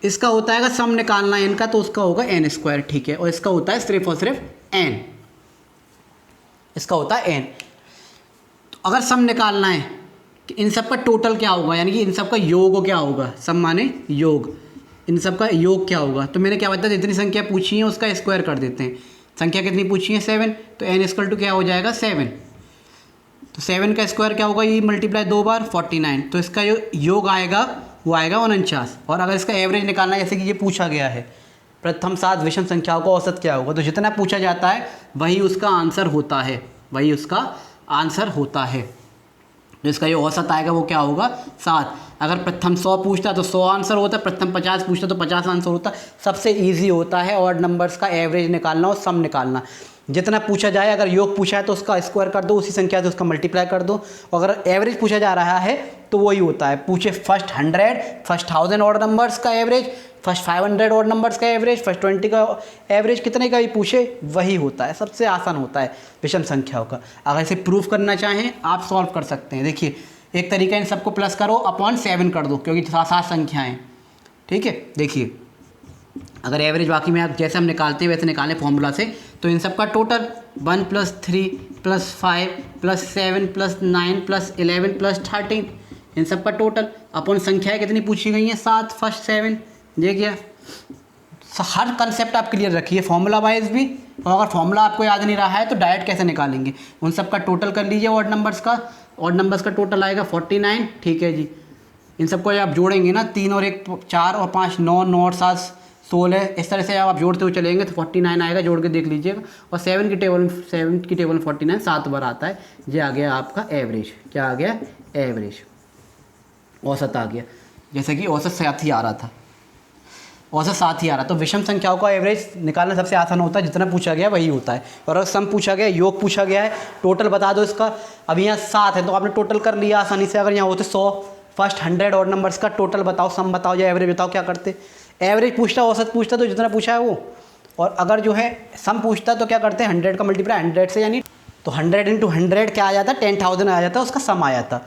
इसका होता है सम निकालना n का, तो उसका होगा n², ठीक है। और इसका होता है सिर्फ और सिर्फ n, इसका होता है n। तो अगर सम निकालना है कि इन सब का टोटल क्या होगा, यानी कि इन सब का योग क्या होगा, सम माने योग, इन सब का योग क्या होगा, तो मैंने क्या बताया, जितनी संख्या पूछी है उसका स्क्वायर कर देते हैं। संख्या कितनी पूछी है? 7, तो n क्या हो जाएगा? 7। तो 7 का स्क्वायर क्या होगा? ये मल्टीप्लाई 2 बार 49, तो इसका जो योग आएगा वो आएगा 49। और अगर इसका एवरेज निकालना है, जैसे कि ये पूछा गया है प्रथम 7 विषम संख्याओं का औसत क्या होगा, तो जितना पूछा जाता है वही उसका आंसर होता है, वही उसका आंसर होता है। तो इसका जो औसत आएगा वो क्या होगा? 7। अगर प्रथम 100 पूछता तो 100 आंसर होता, प्रथम 50 पूछता तो 50 आंसर होता। सबसे इजी होता है ऑड नंबर्स का एवरेज निकालना और सम निकालना। जितना पूछा जाए, अगर योग पूछा है तो उसका स्क्वायर कर दो, उसी संख्या से उसका मल्टीप्लाई कर दो। अगर एवरेज पूछा जा रहा है तो वही होता है, पूछे फर्स्ट 100, फर्स्ट 1000 ऑड नंबर्स का एवरेज, फर्स्ट 500 ऑड नंबर्स का एवरेज, फर्स्ट 20 का एवरेज, कितने का भी पूछे वही होता है। सबसे आसान होता है विषम संख्याओं का। अगर इसे प्रूफ करना चाहें आप सॉल्व कर सकते हैं। देखिए एक तरीका, इन सबको प्लस करो अपॉन 7 कर दो, क्योंकि 7 संख्याएँ, ठीक है। देखिए अगर एवरेज बाकी में आप जैसे हम निकालते हैं वैसे निकालें फॉर्मूला से, तो इन सब का टोटल 1 + 3 + 5 + 7 + 9 + 11 + 13, इन सब का टोटल अपॉन संख्याएँ कितनी पूछी गई हैं? 7, फर्स्ट 7। देखिए हर कंसेप्ट आप क्लियर रखिए, फॉर्मूला वाइज भी, और अगर फॉर्मूला आपको याद नहीं रहा है तो डायरेक्ट कैसे निकालेंगे, उन सब का टोटल कर लीजिए ऑड नंबर्स का। ऑड नंबर्स का टोटल आएगा 49, ठीक है जी। इन सबको आप जोड़ेंगे ना, 3 और 1 4 और 5 9, 9 और 7 16, इस तरह से आप जोड़ते हुए चलेंगे तो 49 आएगा, जोड़ के देख लीजिएगा। और 7 की टेबल में 49 7 बार आता है। ये आ गया आपका एवरेज, क्या आ गया? एवरेज, औसत आ गया। जैसे कि औसत 7 ही आ रहा था, औसत 7 ही आ रहा। तो विषम संख्याओं का एवरेज निकालना सबसे आसान होता है, जितना पूछा गया वही होता है। और अगर सम पूछा गया, योग पूछा गया है, टोटल बता दो इसका। अभी यहाँ 7 है तो आपने टोटल कर लिया आसानी से। अगर यहाँ होते 100, फर्स्ट 100 ऑड नंबर्स का टोटल बताओ, सम बताओ या एवरेज बताओ, क्या करते? एवरेज पूछता, औसत पूछता, तो जितना पूछा है वो। और अगर जो है सम पूछता तो क्या करते हैं? 100 का मल्टीप्लाई 100 से, यानी तो 100 × 100 क्या आ जाता? 10,000 आ जाता, उसका सम आ जाता।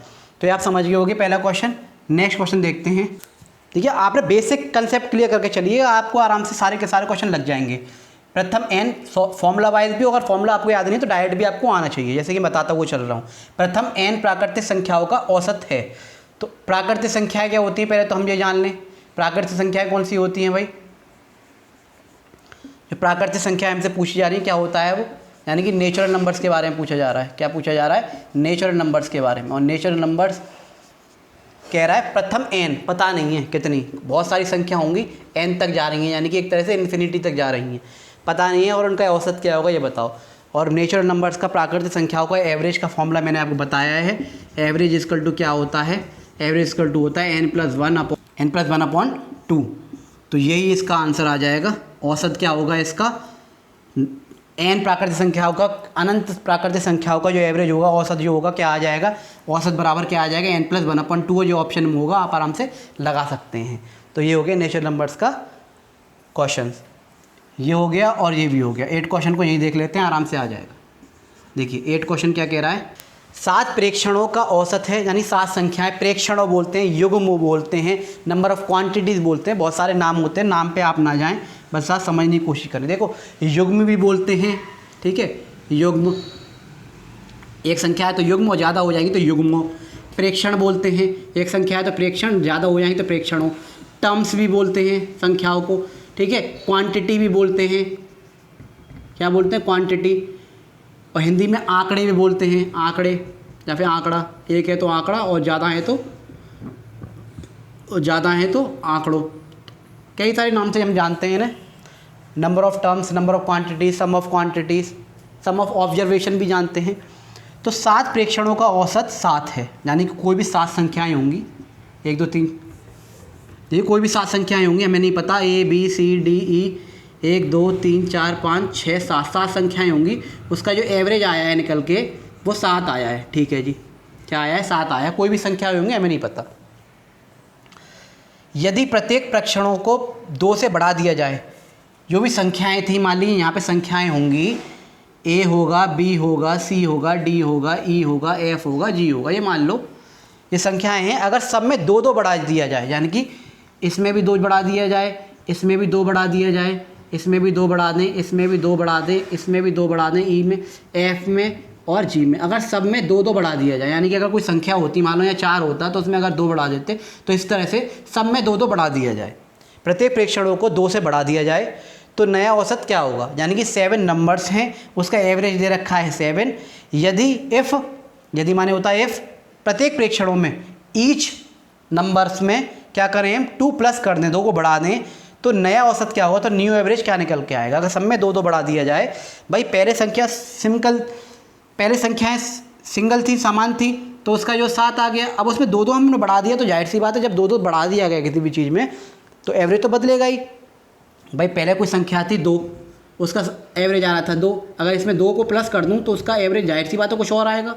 तो ये आप समझ गए होगे पहला क्वेश्चन। नेक्स्ट क्वेश्चन देखते हैं। ठीक है, आपने बेसिक कंसेप्ट क्लियर करके चलिए, आपको आराम से सारे के सारे क्वेश्चन लग जाएंगे। प्रथम n फॉर्मूला वाइज भी, अगर फॉर्मूला आपको याद नहीं तो डायरेक्ट भी आपको आना चाहिए, जैसे कि बताता हुआ चल रहा हूँ। प्रथम n प्राकृतिक संख्याओं का औसत है। तो प्राकृतिक संख्याएं क्या होती हैं, पहले तो हम ये जान लें। प्राकृतिक संख्याएं कौन सी होती हैं भाई? जो प्राकृतिक संख्या हमसे पूछी जा रही है क्या होता है वो, यानी कि नेचुरल नंबर्स के बारे में पूछा जा रहा है। क्या पूछा जा रहा है? नेचुरल नंबर्स के बारे में। और नेचुरल नंबर्स कह रहा है प्रथम n, पता नहीं है कितनी, बहुत सारी संख्या होंगी n तक जा रही हैं, यानी कि एक तरह से इन्फिनिटी तक जा रही हैं, पता नहीं है, और उनका औसत क्या होगा ये बताओ। और नेचुरल नंबर्स का प्राकृतिक संख्याओं का एवरेज का फॉर्मूला मैंने आपको बताया है। एवरेज इक्वल टू क्या होता है? एवरेज इक्वल टू होता है n+1/2। तो यही इसका आंसर आ जाएगा। औसत क्या होगा इसका? n प्राकृतिक संख्याओं का, अनंत प्राकृतिक संख्याओं का जो एवरेज होगा, औसत जो होगा क्या आ जाएगा? औसत बराबर क्या आ जाएगा? n+1/2, जो ऑप्शन में होगा आप आराम से लगा सकते हैं। तो ये हो गया नेचुरल नंबर्स का क्वेश्चन, ये हो गया और ये भी हो गया। 8 क्वेश्चन को यही देख लेते हैं, आराम से आ जाएगा। देखिए 8 क्वेश्चन क्या कह रहा है? 7 प्रेक्षणों का औसत है, यानी 7 संख्याएं, प्रेक्षणों बोलते हैं, युग्म बोलते हैं, नंबर ऑफ क्वांटिटीज़ बोलते हैं, बहुत सारे नाम होते हैं, नाम पे आप ना जाएं, बस आप समझने की कोशिश करें। देखो युग्म भी बोलते हैं, ठीक है, युग्म, एक संख्या है तो युग्म, और ज़्यादा हो जाएंगी तो युग्म। प्रेक्षण बोलते हैं, एक संख्या है तो प्रेक्षण, ज़्यादा हो जाएंगी तो प्रेक्षणों। टर्म्स भी बोलते हैं संख्याओं को, ठीक है, क्वांटिटी भी बोलते हैं, क्या बोलते हैं, क्वांटिटी। और हिंदी में आंकड़े भी बोलते हैं, आंकड़े या फिर आंकड़ा। एक है तो आंकड़ा और ज़्यादा है तो आंकड़ों। कई सारे नाम से हम जानते हैं ना, number of terms, number of quantities, sum of quantities, sum of observation भी जानते हैं। तो 7 प्रेक्षणों का औसत 7 है, यानी कि कोई भी 7 संख्याएँ होंगी, 1 2 3, ये कोई भी 7 संख्याएँ होंगी, हमें नहीं पता, ABCDE 1 2 3 4 5 6 7 संख्याएँ होंगी। उसका जो एवरेज आया है निकल के वो 7 आया है। ठीक है जी, क्या आया है, 7 आया है। कोई भी संख्या होंगी, हमें नहीं पता। यदि प्रत्येक प्रेक्षणों को 2 से बढ़ा दिया जाए, जो भी संख्याएँ थी, मान लीजिए यहाँ पे संख्याएँ होंगी, A होगा, B होगा, C होगा, D होगा, E होगा, F होगा, G होगा, ये मान लो ये संख्याएँ हैं। अगर सब में 2 बढ़ा दिया जाए, यानी कि इसमें भी 2 बढ़ा दिया जाए, इसमें भी 2 बढ़ा दिया जाए, इसमें भी 2 बढ़ा दें, इसमें भी 2 बढ़ा दें, इसमें भी 2 बढ़ा दें, ई में, एफ में और जी में, अगर सब में 2 बढ़ा दिया जाए, यानी कि अगर कोई संख्या होती, मान लो या 4 होता, तो उसमें अगर 2 बढ़ा देते, तो इस तरह से सब में 2 बढ़ा दिया जाए, प्रत्येक प्रेक्षणों को 2 से बढ़ा दिया जाए, तो नया औसत क्या होगा, यानी कि 7 नंबर्स हैं, उसका एवरेज दे रखा है 7। यदि माने होता है इफ प्रत्येक प्रेक्षणों में ईच नंबर्स में क्या करें हम, 2 प्लस कर दें, 2 को बढ़ा दें, तो नया औसत क्या होगा, तो न्यू एवरेज क्या निकल के आएगा। अगर सब में 2 बढ़ा दिया जाए, भाई पहले संख्याएं सिंगल थी, समान थी, तो उसका जो 7 आ गया। अब उसमें 2 हमने बढ़ा दिया, तो जाहिर सी बात है जब 2 बढ़ा दिया गया किसी भी चीज़ में, तो एवरेज तो बदलेगा ही। भाई पहले कोई संख्या थी 2, उसका एवरेज आ रहा था 2, अगर इसमें 2 को प्लस कर दूँ तो उसका एवरेज जाहिर सी बात है कुछ और आएगा।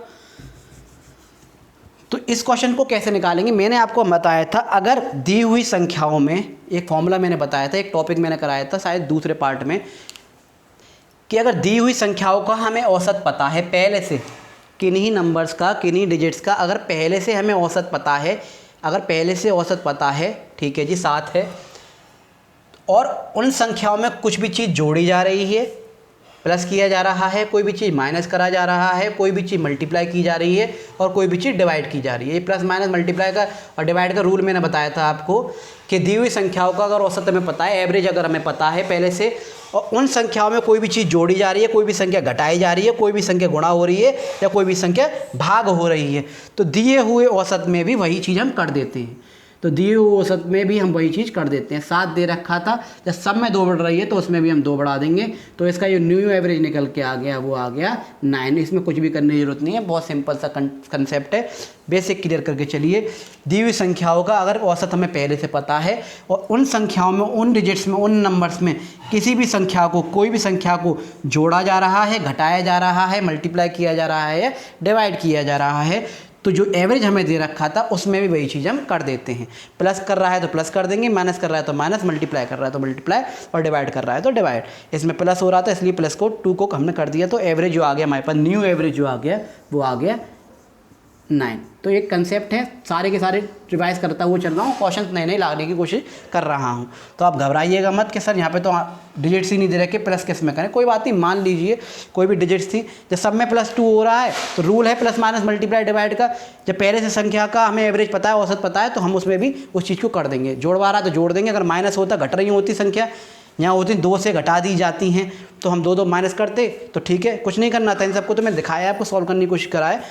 तो इस क्वेश्चन को कैसे निकालेंगे, मैंने आपको बताया था, अगर दी हुई संख्याओं में, एक फॉर्मूला मैंने बताया था, एक टॉपिक मैंने कराया था शायद दूसरे पार्ट में, कि अगर दी हुई संख्याओं का हमें औसत पता है पहले से, किन्हीं नंबर्स का, किन्हीं डिजिट्स का, अगर पहले से हमें औसत पता है, ठीक है जी 7 है, और उन संख्याओं में कुछ भी चीज़ जोड़ी जा रही है, प्लस किया जा रहा है, कोई भी चीज़ माइनस करा जा रहा है, कोई भी चीज़ मल्टीप्लाई की जा रही है, और कोई भी चीज़ डिवाइड की जा रही है। ये प्लस माइनस मल्टीप्लाई का और डिवाइड का रूल मैंने बताया था आपको, कि दी हुई संख्याओं का अगर औसत हमें पता है, एवरेज अगर हमें पता है पहले से, और उन संख्याओं में कोई भी चीज़ जोड़ी जा रही है, कोई भी संख्या घटाई जा रही है, कोई भी संख्या गुणा हो रही है, या कोई भी संख्या भाग हो रही है, तो दिए हुए औसत में भी वही चीज़ हम कर देते हैं। तो दिए हुए औसत में भी हम वही चीज़ कर देते हैं। 7 दे रखा था, जब सब में 2 बढ़ रही है तो उसमें भी हम 2 बढ़ा देंगे, तो इसका जो न्यू एवरेज निकल के आ गया वो आ गया 9। इसमें कुछ भी करने की जरूरत नहीं है, बहुत सिंपल सा कंसेप्ट है, बेसिक क्लियर करके चलिए। दी हुई संख्याओं का अगर औसत हमें पहले से पता है, और उन संख्याओं में, उन डिजिट्स में, उन नंबर्स में किसी भी संख्या को, कोई भी संख्या को जोड़ा जा रहा है, घटाया जा रहा है, मल्टीप्लाई किया जा रहा है, या डिवाइड किया जा रहा है, तो जो एवरेज हमें दे रखा था उसमें भी वही चीज़ हम कर देते हैं। प्लस कर रहा है तो प्लस कर देंगे, माइनस कर रहा है तो माइनस, मल्टीप्लाई कर रहा है तो मल्टीप्लाई, और डिवाइड कर रहा है तो डिवाइड। इसमें प्लस हो रहा था इसलिए प्लस को 2 को हमने कर दिया, तो एवरेज जो आ गया हमारे पास, न्यू एवरेज जो आ गया वो आ गया 9। तो एक कंसेप्ट है, सारे के सारे रिवाइज करता हुआ चल रहा हूँ, क्वेश्चन नए लाने की कोशिश कर रहा हूँ। तो आप घबराइएगा मत कि सर यहाँ पे तो डिजिट्स ही नहीं दे रखे, प्लस किस में करें। कोई बात नहीं, मान लीजिए कोई भी डिजिट्स थी, जब सब में +2 हो रहा है तो रूल है प्लस माइनस मल्टीप्लाई डिवाइड का। जब पहले से संख्या का हमें एवरेज पता है, औसत पता है, तो हम उसमें भी उस चीज़ को कर देंगे। जोड़वा रहा है तो जोड़ देंगे, अगर माइनस होता, घट रही होती संख्या, यहाँ होती 2 से घटा दी जाती हैं, तो हम 2 माइनस करते, तो ठीक है, कुछ नहीं करना था। इन सबको तो मैं दिखाया, आपको सॉल्व करने की कोशिश कराए।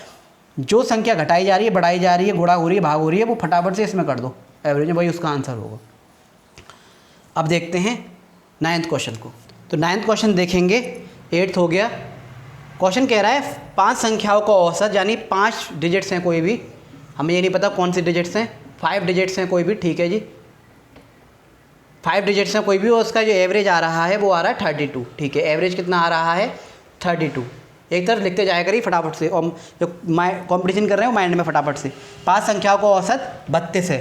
जो संख्या घटाई जा रही है, बढ़ाई जा रही है, गुणा हो रही है, भाग हो रही है, वो फटाफट से इसमें कर दो, एवरेज में वही उसका आंसर होगा। अब देखते हैं 9th क्वेश्चन को। तो 9th क्वेश्चन देखेंगे, 8th हो गया। क्वेश्चन कह रहा है 5 संख्याओं का औसत, यानी 5 डिजिट्स हैं कोई भी, हमें ये नहीं पता कौन सी डिजिट्स हैं, 5 डिजिट्स हैं कोई भी, ठीक है जी, 5 डिजिट्स हैं कोई भी, और उसका जो एवरेज आ रहा है वो आ रहा है 32, ठीक है। एवरेज कितना आ रहा है 32। एक तरफ लिखते जाया करिए फटाफट से, और जो कंपटीशन कर रहे हैं वो माइंड में फटाफट से। 5 संख्याओं का औसत 32 है।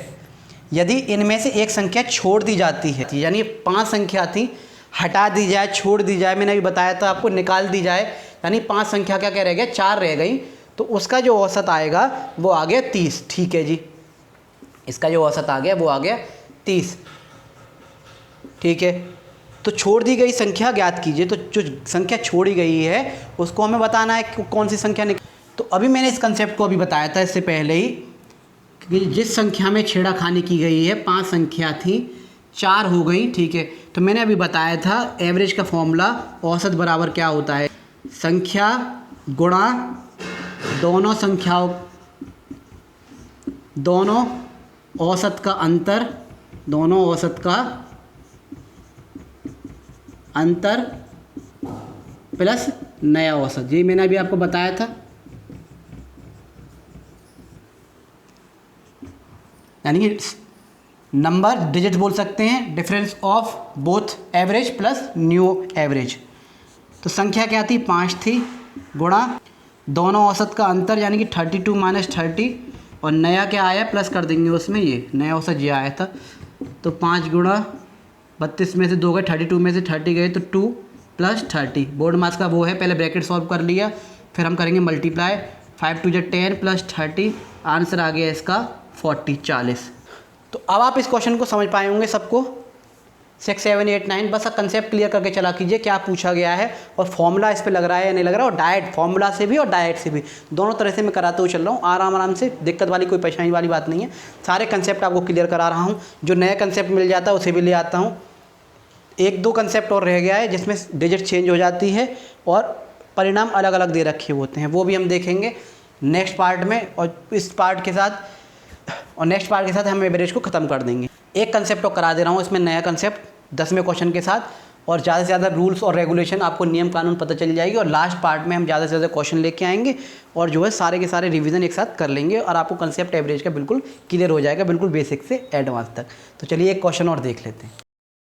यदि इनमें से एक संख्या छोड़ दी जाती है, यानी 5 संख्या थी, हटा दी जाए, छोड़ दी जाए, मैंने अभी बताया था आपको, निकाल दी जाए, यानी 5 संख्या क्या रह गया, 4 रह गई, तो उसका जो औसत आएगा वो आ गया 30, ठीक है जी। इसका जो औसत आ गया वो आ गया 30, ठीक है। तो छोड़ दी गई संख्या ज्ञात कीजिए। तो जो संख्या छोड़ी गई है उसको हमें बताना है कि कौन सी संख्या तो अभी मैंने इस कंसेप्ट को अभी बताया था इससे पहले ही, कि जिस संख्या में छेड़खानी की गई है, 5 संख्या थी, 4 हो गई, ठीक है। तो मैंने अभी बताया था एवरेज का फॉर्मूला औसत बराबर क्या होता है, संख्या गुणा दोनों संख्याओं, दोनों औसत का अंतर, दोनों औसत का अंतर प्लस नया औसत। ये मैंने अभी आपको बताया था। यानी कि नंबर डिजिट बोल सकते हैं, difference of both average plus new average. तो संख्या क्या थी, 5 थी, गुणा दोनों औसत का अंतर यानी कि 32 माइनस 30, और नया क्या आया प्लस कर देंगे उसमें, ये नया औसत ये आया था। तो 5 गुणा 32 में से 2 गए, 32 में से 30 गए, तो 2 प्लस 30, बोर्ड मास का वो है, पहले ब्रैकेट सॉल्व कर लिया, फिर हम करेंगे मल्टीप्लाई, 5 2 10 प्लस 30, आंसर आ गया इसका 40। तो अब आप इस क्वेश्चन को समझ पाए होंगे सबको, 6 7 8 9। बस कंसेप्ट क्लियर करके चला कीजिए क्या पूछा गया है, और फॉर्मूला इस पे लग रहा है या नहीं लग रहा है, और डायरेक्ट फॉर्मूला से भी और डायरेक्ट से भी, दोनों तरह से मैं कराते हुए चल रहा हूँ आराम से, दिक्कत वाली कोई परेशानी वाली बात नहीं है। सारे कंसेप्ट आपको क्लियर करा रहा हूँ, जो नया कंसेप्ट मिल जाता है उसे भी ले आता हूँ। 1-2 कंसेप्ट और रह गया है जिसमें डिजिट चेंज हो जाती है और परिणाम अलग अलग दे रखे होते हैं, वो भी हम देखेंगे नेक्स्ट पार्ट में। और इस पार्ट के साथ और नेक्स्ट पार्ट के साथ हम एवरेज को ख़त्म कर देंगे। एक कंसेप्ट तो करा दे रहा हूँ इसमें, नया कंसेप्ट 10वें क्वेश्चन के साथ, और ज़्यादा से ज़्यादा रूल्स और रेगुलेशन आपको नियम कानून पता चल जाएगी। और लास्ट पार्ट में हम ज़्यादा से ज़्यादा क्वेश्चन लेके आएंगे और जो है सारे के सारे रिवीजन एक साथ कर लेंगे, और आपको कंसेप्ट एवरेज का बिल्कुल क्लियर हो जाएगा, बिल्कुल बेसिक से एडवांस तक। तो चलिए एक क्वेश्चन और देख लेते हैं।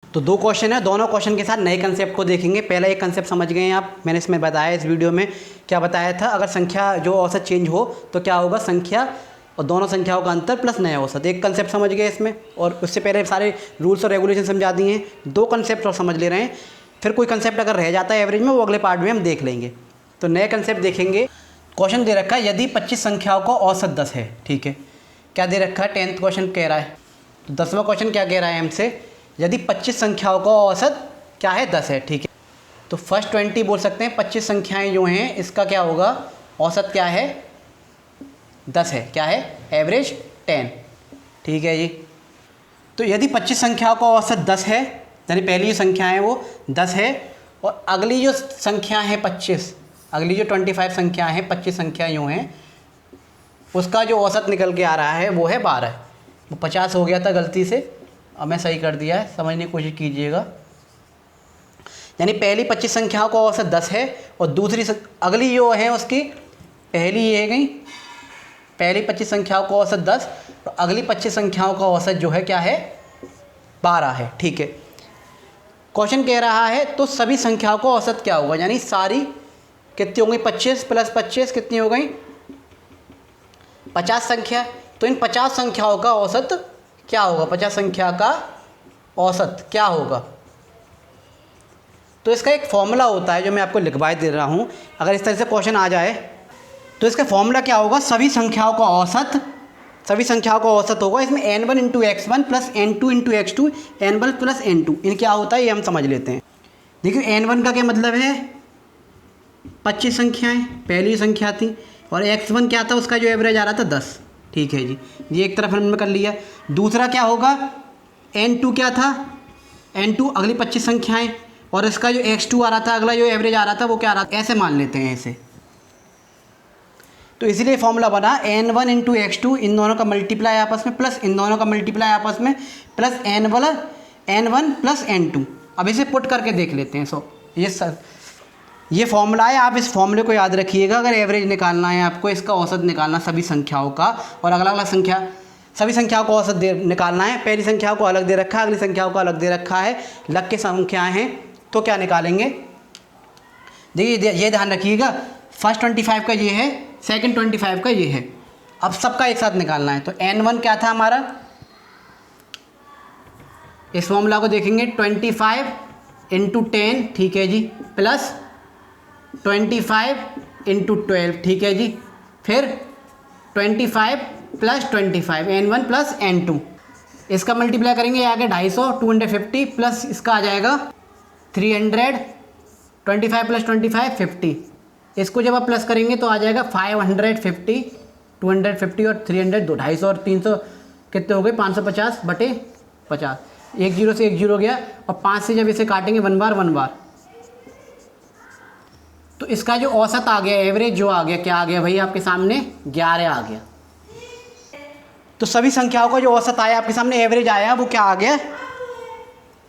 तो 2 क्वेश्चन है, दोनों क्वेश्चन के साथ नए कंसेप्ट को देखेंगे। पहला एक कंसेप्ट समझ गए हैं आप, मैंने इसमें बताया, इस वीडियो में क्या बताया था, अगर संख्या जो औसत चेंज हो तो क्या होगा, संख्या और दोनों संख्याओं का अंतर प्लस नया औसत। एक कंसेप्ट समझ गए इसमें, और उससे पहले सारे रूल्स और रेगुलेशन समझा दिए हैं। 2 कंसेप्ट और समझ ले रहे हैं, फिर कोई कंसेप्ट अगर रह जाता है एवरेज में, वो अगले पार्ट में हम देख लेंगे। तो नए कंसेप्ट देखेंगे। क्वेश्चन दे रखा है यदि 25 संख्याओं का औसत 10 है, ठीक है। क्या दे रखा है, 10th क्वेश्चन कह रहा है। तो 10वां क्वेश्चन क्या कह रहा है हमसे, यदि 25 संख्याओं का औसत क्या है, 10 है, ठीक है। तो फर्स्ट 20 बोल सकते हैं, 25 संख्याएं जो हैं इसका क्या होगा, औसत क्या है, 10 है, क्या है, एवरेज 10, ठीक है जी। तो यदि 25 संख्याओं का औसत 10 है, यानी पहली जो संख्या है वो 10 है, और अगली जो संख्या है 25, अगली जो 25 संख्या है, 25 संख्या यूँ हैं, उसका जो औसत निकल के आ रहा है वो है 12। वो 50 हो गया था गलती से, अब मैं सही कर दिया है, समझने की कोशिश कीजिएगा। यानी पहली 25 संख्याओं का औसत 10 है, और दूसरी अगली जो है उसकी, पहली ये गई, पहली 25 संख्याओं का औसत 10, और अगली 25 संख्याओं का औसत जो है क्या है, 12 है, ठीक है। क्वेश्चन कह रहा है तो सभी संख्याओं का औसत क्या होगा, यानी सारी कितनी हो गई, 25 प्लस 25 कितनी हो गई, 50 संख्या। तो इन 50 संख्याओं का औसत क्या होगा, 50 संख्या का औसत क्या होगा। तो इसका एक फॉर्मूला होता है जो मैं आपको लिखवा दे रहा हूँ, अगर इस तरह से क्वेश्चन आ जाए तो इसका फॉर्मूला क्या होगा, सभी संख्याओं का औसत, सभी संख्याओं का औसत होगा इसमें n1 into x1 plus n2 into x2 n1 plus n2। इन क्या होता है ये हम समझ लेते हैं। देखिए n1 का क्या मतलब है, 25 संख्याएँ पहली संख्या थी, और x1 क्या था, उसका जो एवरेज आ रहा था 10, ठीक है जी, ये एक तरफ हमने कर लिया। दूसरा क्या होगा, n2 क्या था, n2 अगली 25 संख्याएँ, और इसका जो x2 आ रहा था, अगला जो एवरेज आ रहा था वो क्या आ रहा था, ऐसे मान लेते हैं ऐसे। तो इसीलिए फॉर्मूला बना n1 इंटू x2, इन दोनों का मल्टीप्लाई आपस में, प्लस इन दोनों का मल्टीप्लाई आपस में, प्लस n1 प्लस n2। अब इसे पुट करके देख लेते हैं। सो ये फॉर्मूला है, आप इस फॉर्मूले को याद रखिएगा। अगर एवरेज निकालना है आपको, इसका औसत निकालना सभी संख्याओं का, और अलग अलग संख्या सभी संख्याओं को औसत निकालना है। पहली संख्याओं को अलग दे रखा है, अगली संख्याओं को अलग दे रखा है, लग के संख्याएँ हैं, तो क्या निकालेंगे। देखिए ये ध्यान रखिएगा, फर्स्ट 25 का ये है, सेकंड 25 का ये है। अब सबका एक साथ निकालना है। तो n1 क्या था हमारा, इस फॉर्मूला को देखेंगे, 25 इंटू 10, ठीक है जी, प्लस 25 इंटू 12, ठीक है जी, फिर 25 प्लस 25 n1 प्लस n2, इसका मल्टीप्लाई करेंगे, आ गया 250, 250 प्लस इसका आ जाएगा 300, 25 प्लस 25 50, इसको जब आप प्लस करेंगे तो आ जाएगा 550, 250 और 300, 250 और 300 कितने हो गए, 550 बटे 50। एक जीरो से एक जीरो गया, और 5 से जब इसे काटेंगे 1 बार 1 बार, तो इसका जो औसत आ गया, एवरेज जो आ गया, क्या आ गया भाई आपके सामने 11 आ गया। तो सभी संख्याओं का जो औसत आया आपके सामने, एवरेज आया, वो क्या आ गया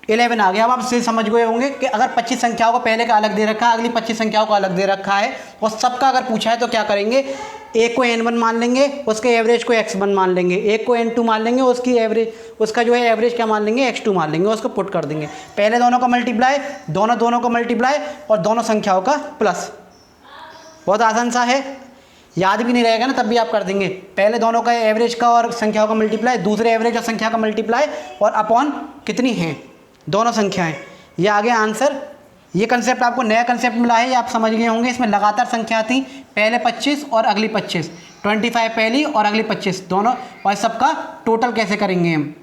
11 आ गया। अब आप इससे समझ गए होंगे कि अगर 25 संख्याओं को पहले का अलग दे रखा है, अगली 25 संख्याओं को अलग दे रखा है, और सबका अगर पूछा है तो क्या करेंगे, एक को n1 मान लेंगे, उसके एवरेज को x1 मान लेंगे, एक को n2 मान लेंगे, उसकी एवरेज, उसका जो है एवरेज क्या मान लेंगे, x2 मान लेंगे, उसको पुट कर देंगे। पहले दोनों का मल्टीप्लाई, दोनों का मल्टीप्लाई, और दोनों संख्याओं का प्लस। बहुत आसान सा है, याद भी नहीं रहेगा ना तब भी आप कर देंगे। पहले दोनों का एवरेज का और संख्याओं का मल्टीप्लाई, दूसरे एवरेज और संख्या का मल्टीप्लाई, और अपॉन कितनी हैं दोनों संख्याएं। ये आ गया आंसर। ये कंसेप्ट आपको नया कंसेप्ट मिला है, ये आप समझ गए होंगे। इसमें लगातार संख्या थी, पहले 25 और अगली 25, 25 पहली और अगली 25 दोनों, और सबका टोटल कैसे करेंगे हम,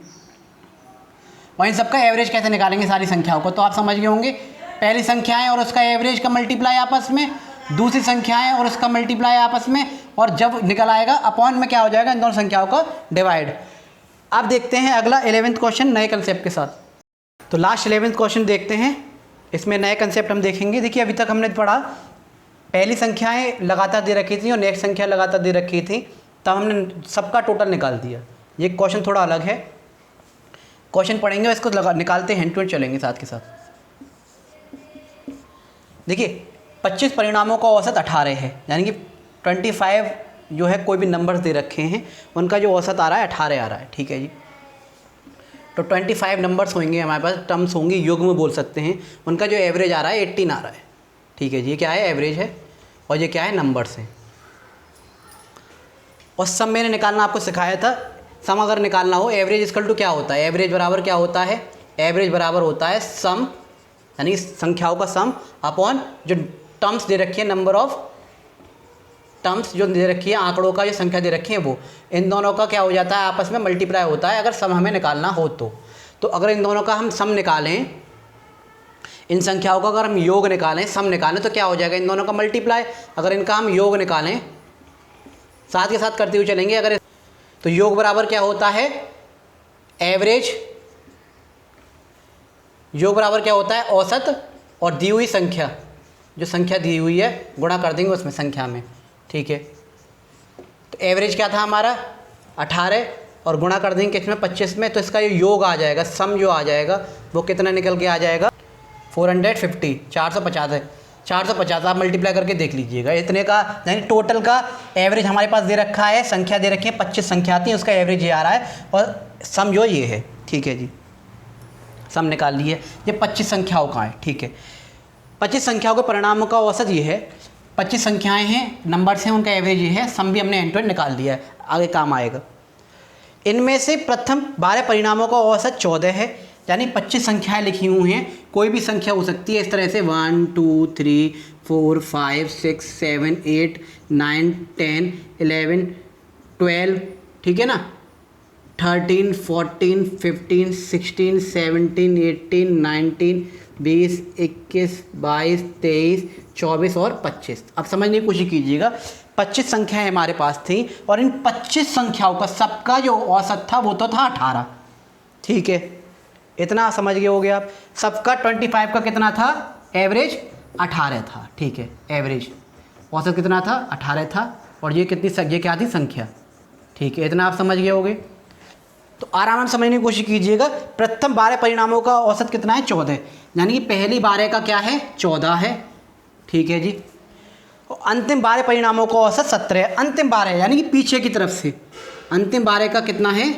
और इन सबका एवरेज कैसे निकालेंगे सारी संख्याओं को, तो आप समझ गए होंगे। पहली संख्याएं और उसका एवरेज का मल्टीप्लाई आपस में, दूसरी संख्याएं और उसका मल्टीप्लाई आपस में, और जब निकल आएगा अपॉन में क्या हो जाएगा, इन दोनों संख्याओं का डिवाइड। अब देखते हैं अगला 11th क्वेश्चन नए कंसेप्ट के साथ। तो लास्ट 11th क्वेश्चन देखते हैं, इसमें नए कंसेप्ट हम देखेंगे। देखिए अभी तक हमने पढ़ा, पहली संख्याएं लगातार दे रखी थी और नेक्स्ट संख्या लगातार दे रखी थी, तब हमने सबका टोटल निकाल दिया। ये क्वेश्चन थोड़ा अलग है, क्वेश्चन पढ़ेंगे और इसको निकालते हैं, हैंड टू हैंड चलेंगे साथ के साथ। देखिए 25 परिणामों का औसत 18 है, यानी कि 25 जो है कोई भी नंबर्स दे रखे हैं, उनका जो औसत आ रहा है 18 आ रहा है, ठीक है जी। तो 25 नंबर्स होंगे हमारे पास, टर्म्स होंगी, युग्म बोल सकते हैं, उनका जो एवरेज आ रहा है 18 आ रहा है, ठीक है जी। ये क्या है, एवरेज है, और ये क्या है, नंबर्स हैं। और सम मैंने निकालना आपको सिखाया था। सम अगर निकालना हो, एवरेज इक्वल टू क्या होता है, एवरेज बराबर क्या होता है, एवरेज बराबर होता है सम, यानी संख्याओं का सम, अपॉन जो टर्म्स दे रखी है, नंबर ऑफ टर्म्स जो दे रखी है, आंकड़ों का जो संख्या दे रखी है वो, इन दोनों का क्या हो जाता है, आपस में मल्टीप्लाई होता है, अगर सम हमें निकालना हो तो अगर इन दोनों का हम सम निकालें, इन संख्याओं का अगर हम योग निकालें, सम निकालें, तो क्या हो जाएगा, इन दोनों का मल्टीप्लाई। अगर इनका हम योग निकालें, साथ के साथ करते हुए चलेंगे, अगर तो योग बराबर क्या होता है, एवरेज, योग बराबर क्या होता है, औसत, और दी हुई संख्या, जो संख्या दी हुई है गुणा कर देंगे उसमें संख्या में, ठीक है। तो एवरेज क्या था हमारा 18, और गुणा कर देंगे किसमें, 25 में, तो इसका जो योग आ जाएगा, सम जो आ जाएगा वो कितना निकल के आ जाएगा, 450, 450 है, 450 आप मल्टीप्लाई करके देख लीजिएगा। इतने का यानी टोटल का एवरेज हमारे पास दे रखा है, संख्या दे रखी है, 25 संख्या आती है, उसका एवरेज ये आ रहा है, और सम जो ये है, ठीक है जी। सम निकाल लिए, ये 25 संख्याओं का है, ठीक है। 25 संख्याओं के परिणामों का औसत ये है, 25 संख्याएं हैं, नंबर्स हैं, उनका एवरेज ये है, सम भी हमने एंड टू एंड निकाल दिया है, आगे काम आएगा। इनमें से प्रथम 12 परिणामों का औसत 14 है, यानी 25 संख्याएं लिखी हुई हैं, कोई भी संख्या हो सकती है इस तरह से 1 2 3 4 5 6 7 8 9 10 11 12, ठीक है ना, 13 14 15 16 17 18 19 20 21 22 23 24 और 25। अब समझने की कोशिश कीजिएगा, 25 संख्याएं हमारे पास थी, और इन 25 संख्याओं का सबका जो औसत था वो तो था 18, ठीक है। इतना समझ गए होगे आप। सबका 25 का कितना था, एवरेज 18 था, ठीक है। एवरेज औसत कितना था, 18 था, और ये कितनी, ये क्या थी, संख्या, ठीक है। इतना आप समझ गए होगे। तो आराम से समझने की कोशिश कीजिएगा। प्रथम 12 परिणामों का औसत कितना है, 14, यानी कि पहली 12 का क्या है, 14 है, ठीक है जी। और अंतिम 12 परिणामों का औसत 17 है। अंतिम 12 यानी कि पीछे की तरफ से, अंतिम 12 का कितना है,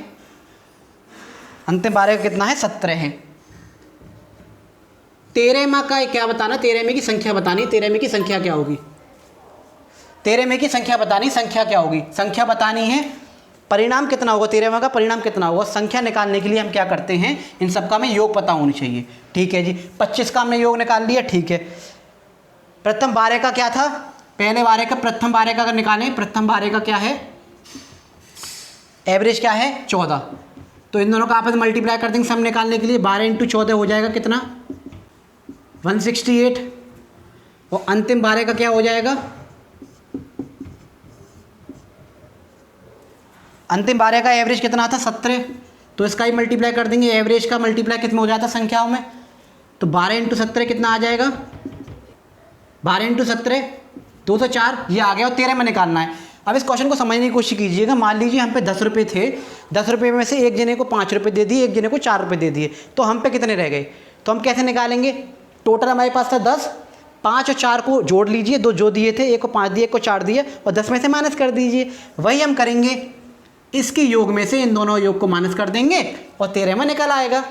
अंतिम 12 का कितना है, 17 है। 13वां का क्या बताना, 13वें की संख्या बतानी, 13वें की संख्या क्या होगी, 13वें की संख्या बतानी, संख्या क्या होगी, संख्या बतानी है। परिणाम कितना होगा, 13वां का परिणाम कितना होगा, संख्या निकालने के लिए हम क्या करते हैं, इन सब का हमें योग पता होनी चाहिए, ठीक है जी। 25 का हमने योग निकाल लिया, ठीक है। प्रथम 12 का क्या था, पहले 12 का, प्रथम 12 का अगर निकालें, प्रथम 12 का क्या है, एवरेज क्या है, 14, तो इन दोनों का आपस में मल्टीप्लाई कर देंगे सम निकालने के लिए। 12 × 14 हो जाएगा कितना, 168, और अंतिम 12 का क्या हो जाएगा, अंतिम 12 का एवरेज कितना था, 17, तो इसका ही मल्टीप्लाई कर देंगे, एवरेज का मल्टीप्लाई कितना हो जाता है संख्याओं में, तो 12 × 17 कितना आ जाएगा, 12 × 17 204, ये आ गया और 13 में निकालना है। अब इस क्वेश्चन को समझने की कोशिश कीजिएगा। मान लीजिए हम पे 10 रुपये थे, 10 रुपये में से एक जने को 5 रुपये दे दिए, एक जने को 4 रुपये दे दिए, तो हम पे कितने रह गए। तो हम कैसे निकालेंगे, टोटल हमारे पास था 10, 5 और 4 को जोड़ लीजिए, दो जो दिए थे, एक को 5 दिए, एक को 4 दिए, और 10 में से माइनस कर दीजिए। वही हम करेंगे, इसके योग में से इन दोनों योग को माइनस कर देंगे और 13 में निकल आएगा।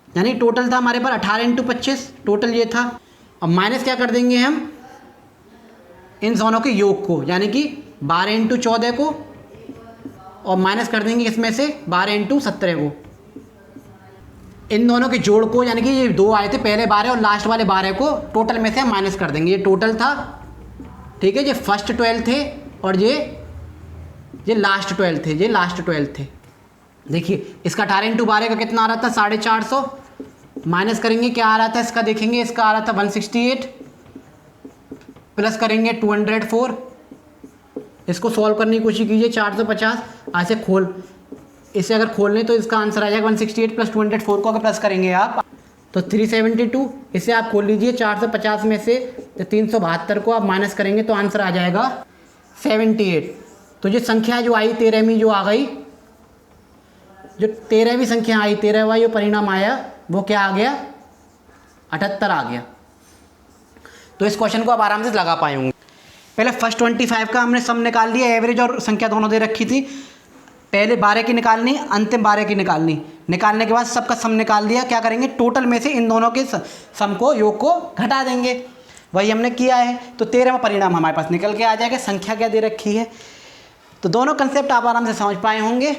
यानी टोटल था हमारे पास 18 × 25, टोटल ये था। अब माइनस क्या कर देंगे हम, इन दोनों के योग को, यानी कि 12 × 14 को, और माइनस कर देंगे इसमें से 12 × 17 को। इन दोनों के जोड़ को, यानी कि ये दो आए थे पहले 12 और लास्ट वाले 12 को टोटल में से हम माइनस कर देंगे। ये टोटल था, ठीक है, ये फर्स्ट 12 थे और ये लास्ट 12 थे, ये लास्ट 12 थे। देखिए इसका 18 × 12 का कितना आ रहा था, 450, माइनस करेंगे क्या आ रहा था इसका, देखेंगे इसका आ रहा था 168, प्लस करेंगे 204। इसको सॉल्व करने की कोशिश कीजिए, 450 ऐसे इसे अगर खोल लें तो इसका आंसर आ जाएगा 168 + 204 को अगर प्लस करेंगे आप तो 372। इसे आप खोल लीजिए, 450 में से 372 को आप माइनस करेंगे तो आंसर आ जाएगा 78। तो जो संख्या जो आई 13वीं जो आ गई, जो 13वीं संख्या आई, 13वां जो परिणाम आया वो क्या आ गया, 78 आ गया। तो इस क्वेश्चन को आप आराम से लगा पाए होंगे। पहले फर्स्ट 25 का हमने सम निकाल लिया, एवरेज और संख्या दोनों दे रखी थी। पहले 12 की निकालनी, अंतिम 12 की निकालनी, निकालने के बाद सबका सम निकाल दिया। क्या करेंगे, टोटल में से इन दोनों के सम को, योग को घटा देंगे। वही हमने किया है, तो 13वां परिणाम हमारे पास निकल के आ जाएगा। संख्या क्या दे रखी है, तो दोनों कंसेप्ट आप आराम से समझ पाए होंगे।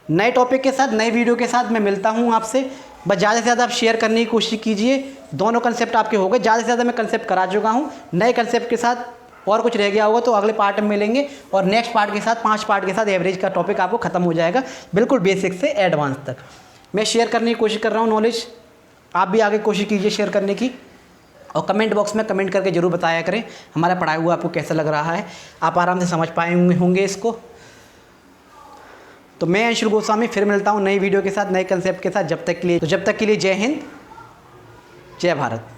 नए टॉपिक के साथ, नई वीडियो के साथ मैं मिलता हूँ आपसे। बस ज़्यादा से ज़्यादा आप शेयर करने की कोशिश कीजिए। दोनों कंसेप्ट आपके हो गए, ज़्यादा से ज़्यादा मैं कंसेप्ट करा चुका हूँ। नए कंसेप्ट के साथ और कुछ रह गया होगा तो अगले पार्ट में मिलेंगे, और नेक्स्ट पार्ट के साथ 5 पार्ट के साथ एवरेज का टॉपिक आपको खत्म हो जाएगा, बिल्कुल बेसिक से एडवांस तक मैं शेयर करने की कोशिश कर रहा हूँ नॉलेज। आप भी आगे कोशिश कीजिए शेयर करने की, और कमेंट बॉक्स में कमेंट करके ज़रूर बताया करें हमारा पढ़ाया हुआ आपको कैसा लग रहा है। आप आराम से समझ पाए होंगे इसको। तो मैं अंशुल गोस्वामी फिर मिलता हूँ नई वीडियो के साथ, नए कंसेप्ट के साथ। जब तक के लिए जय हिंद, जय भारत।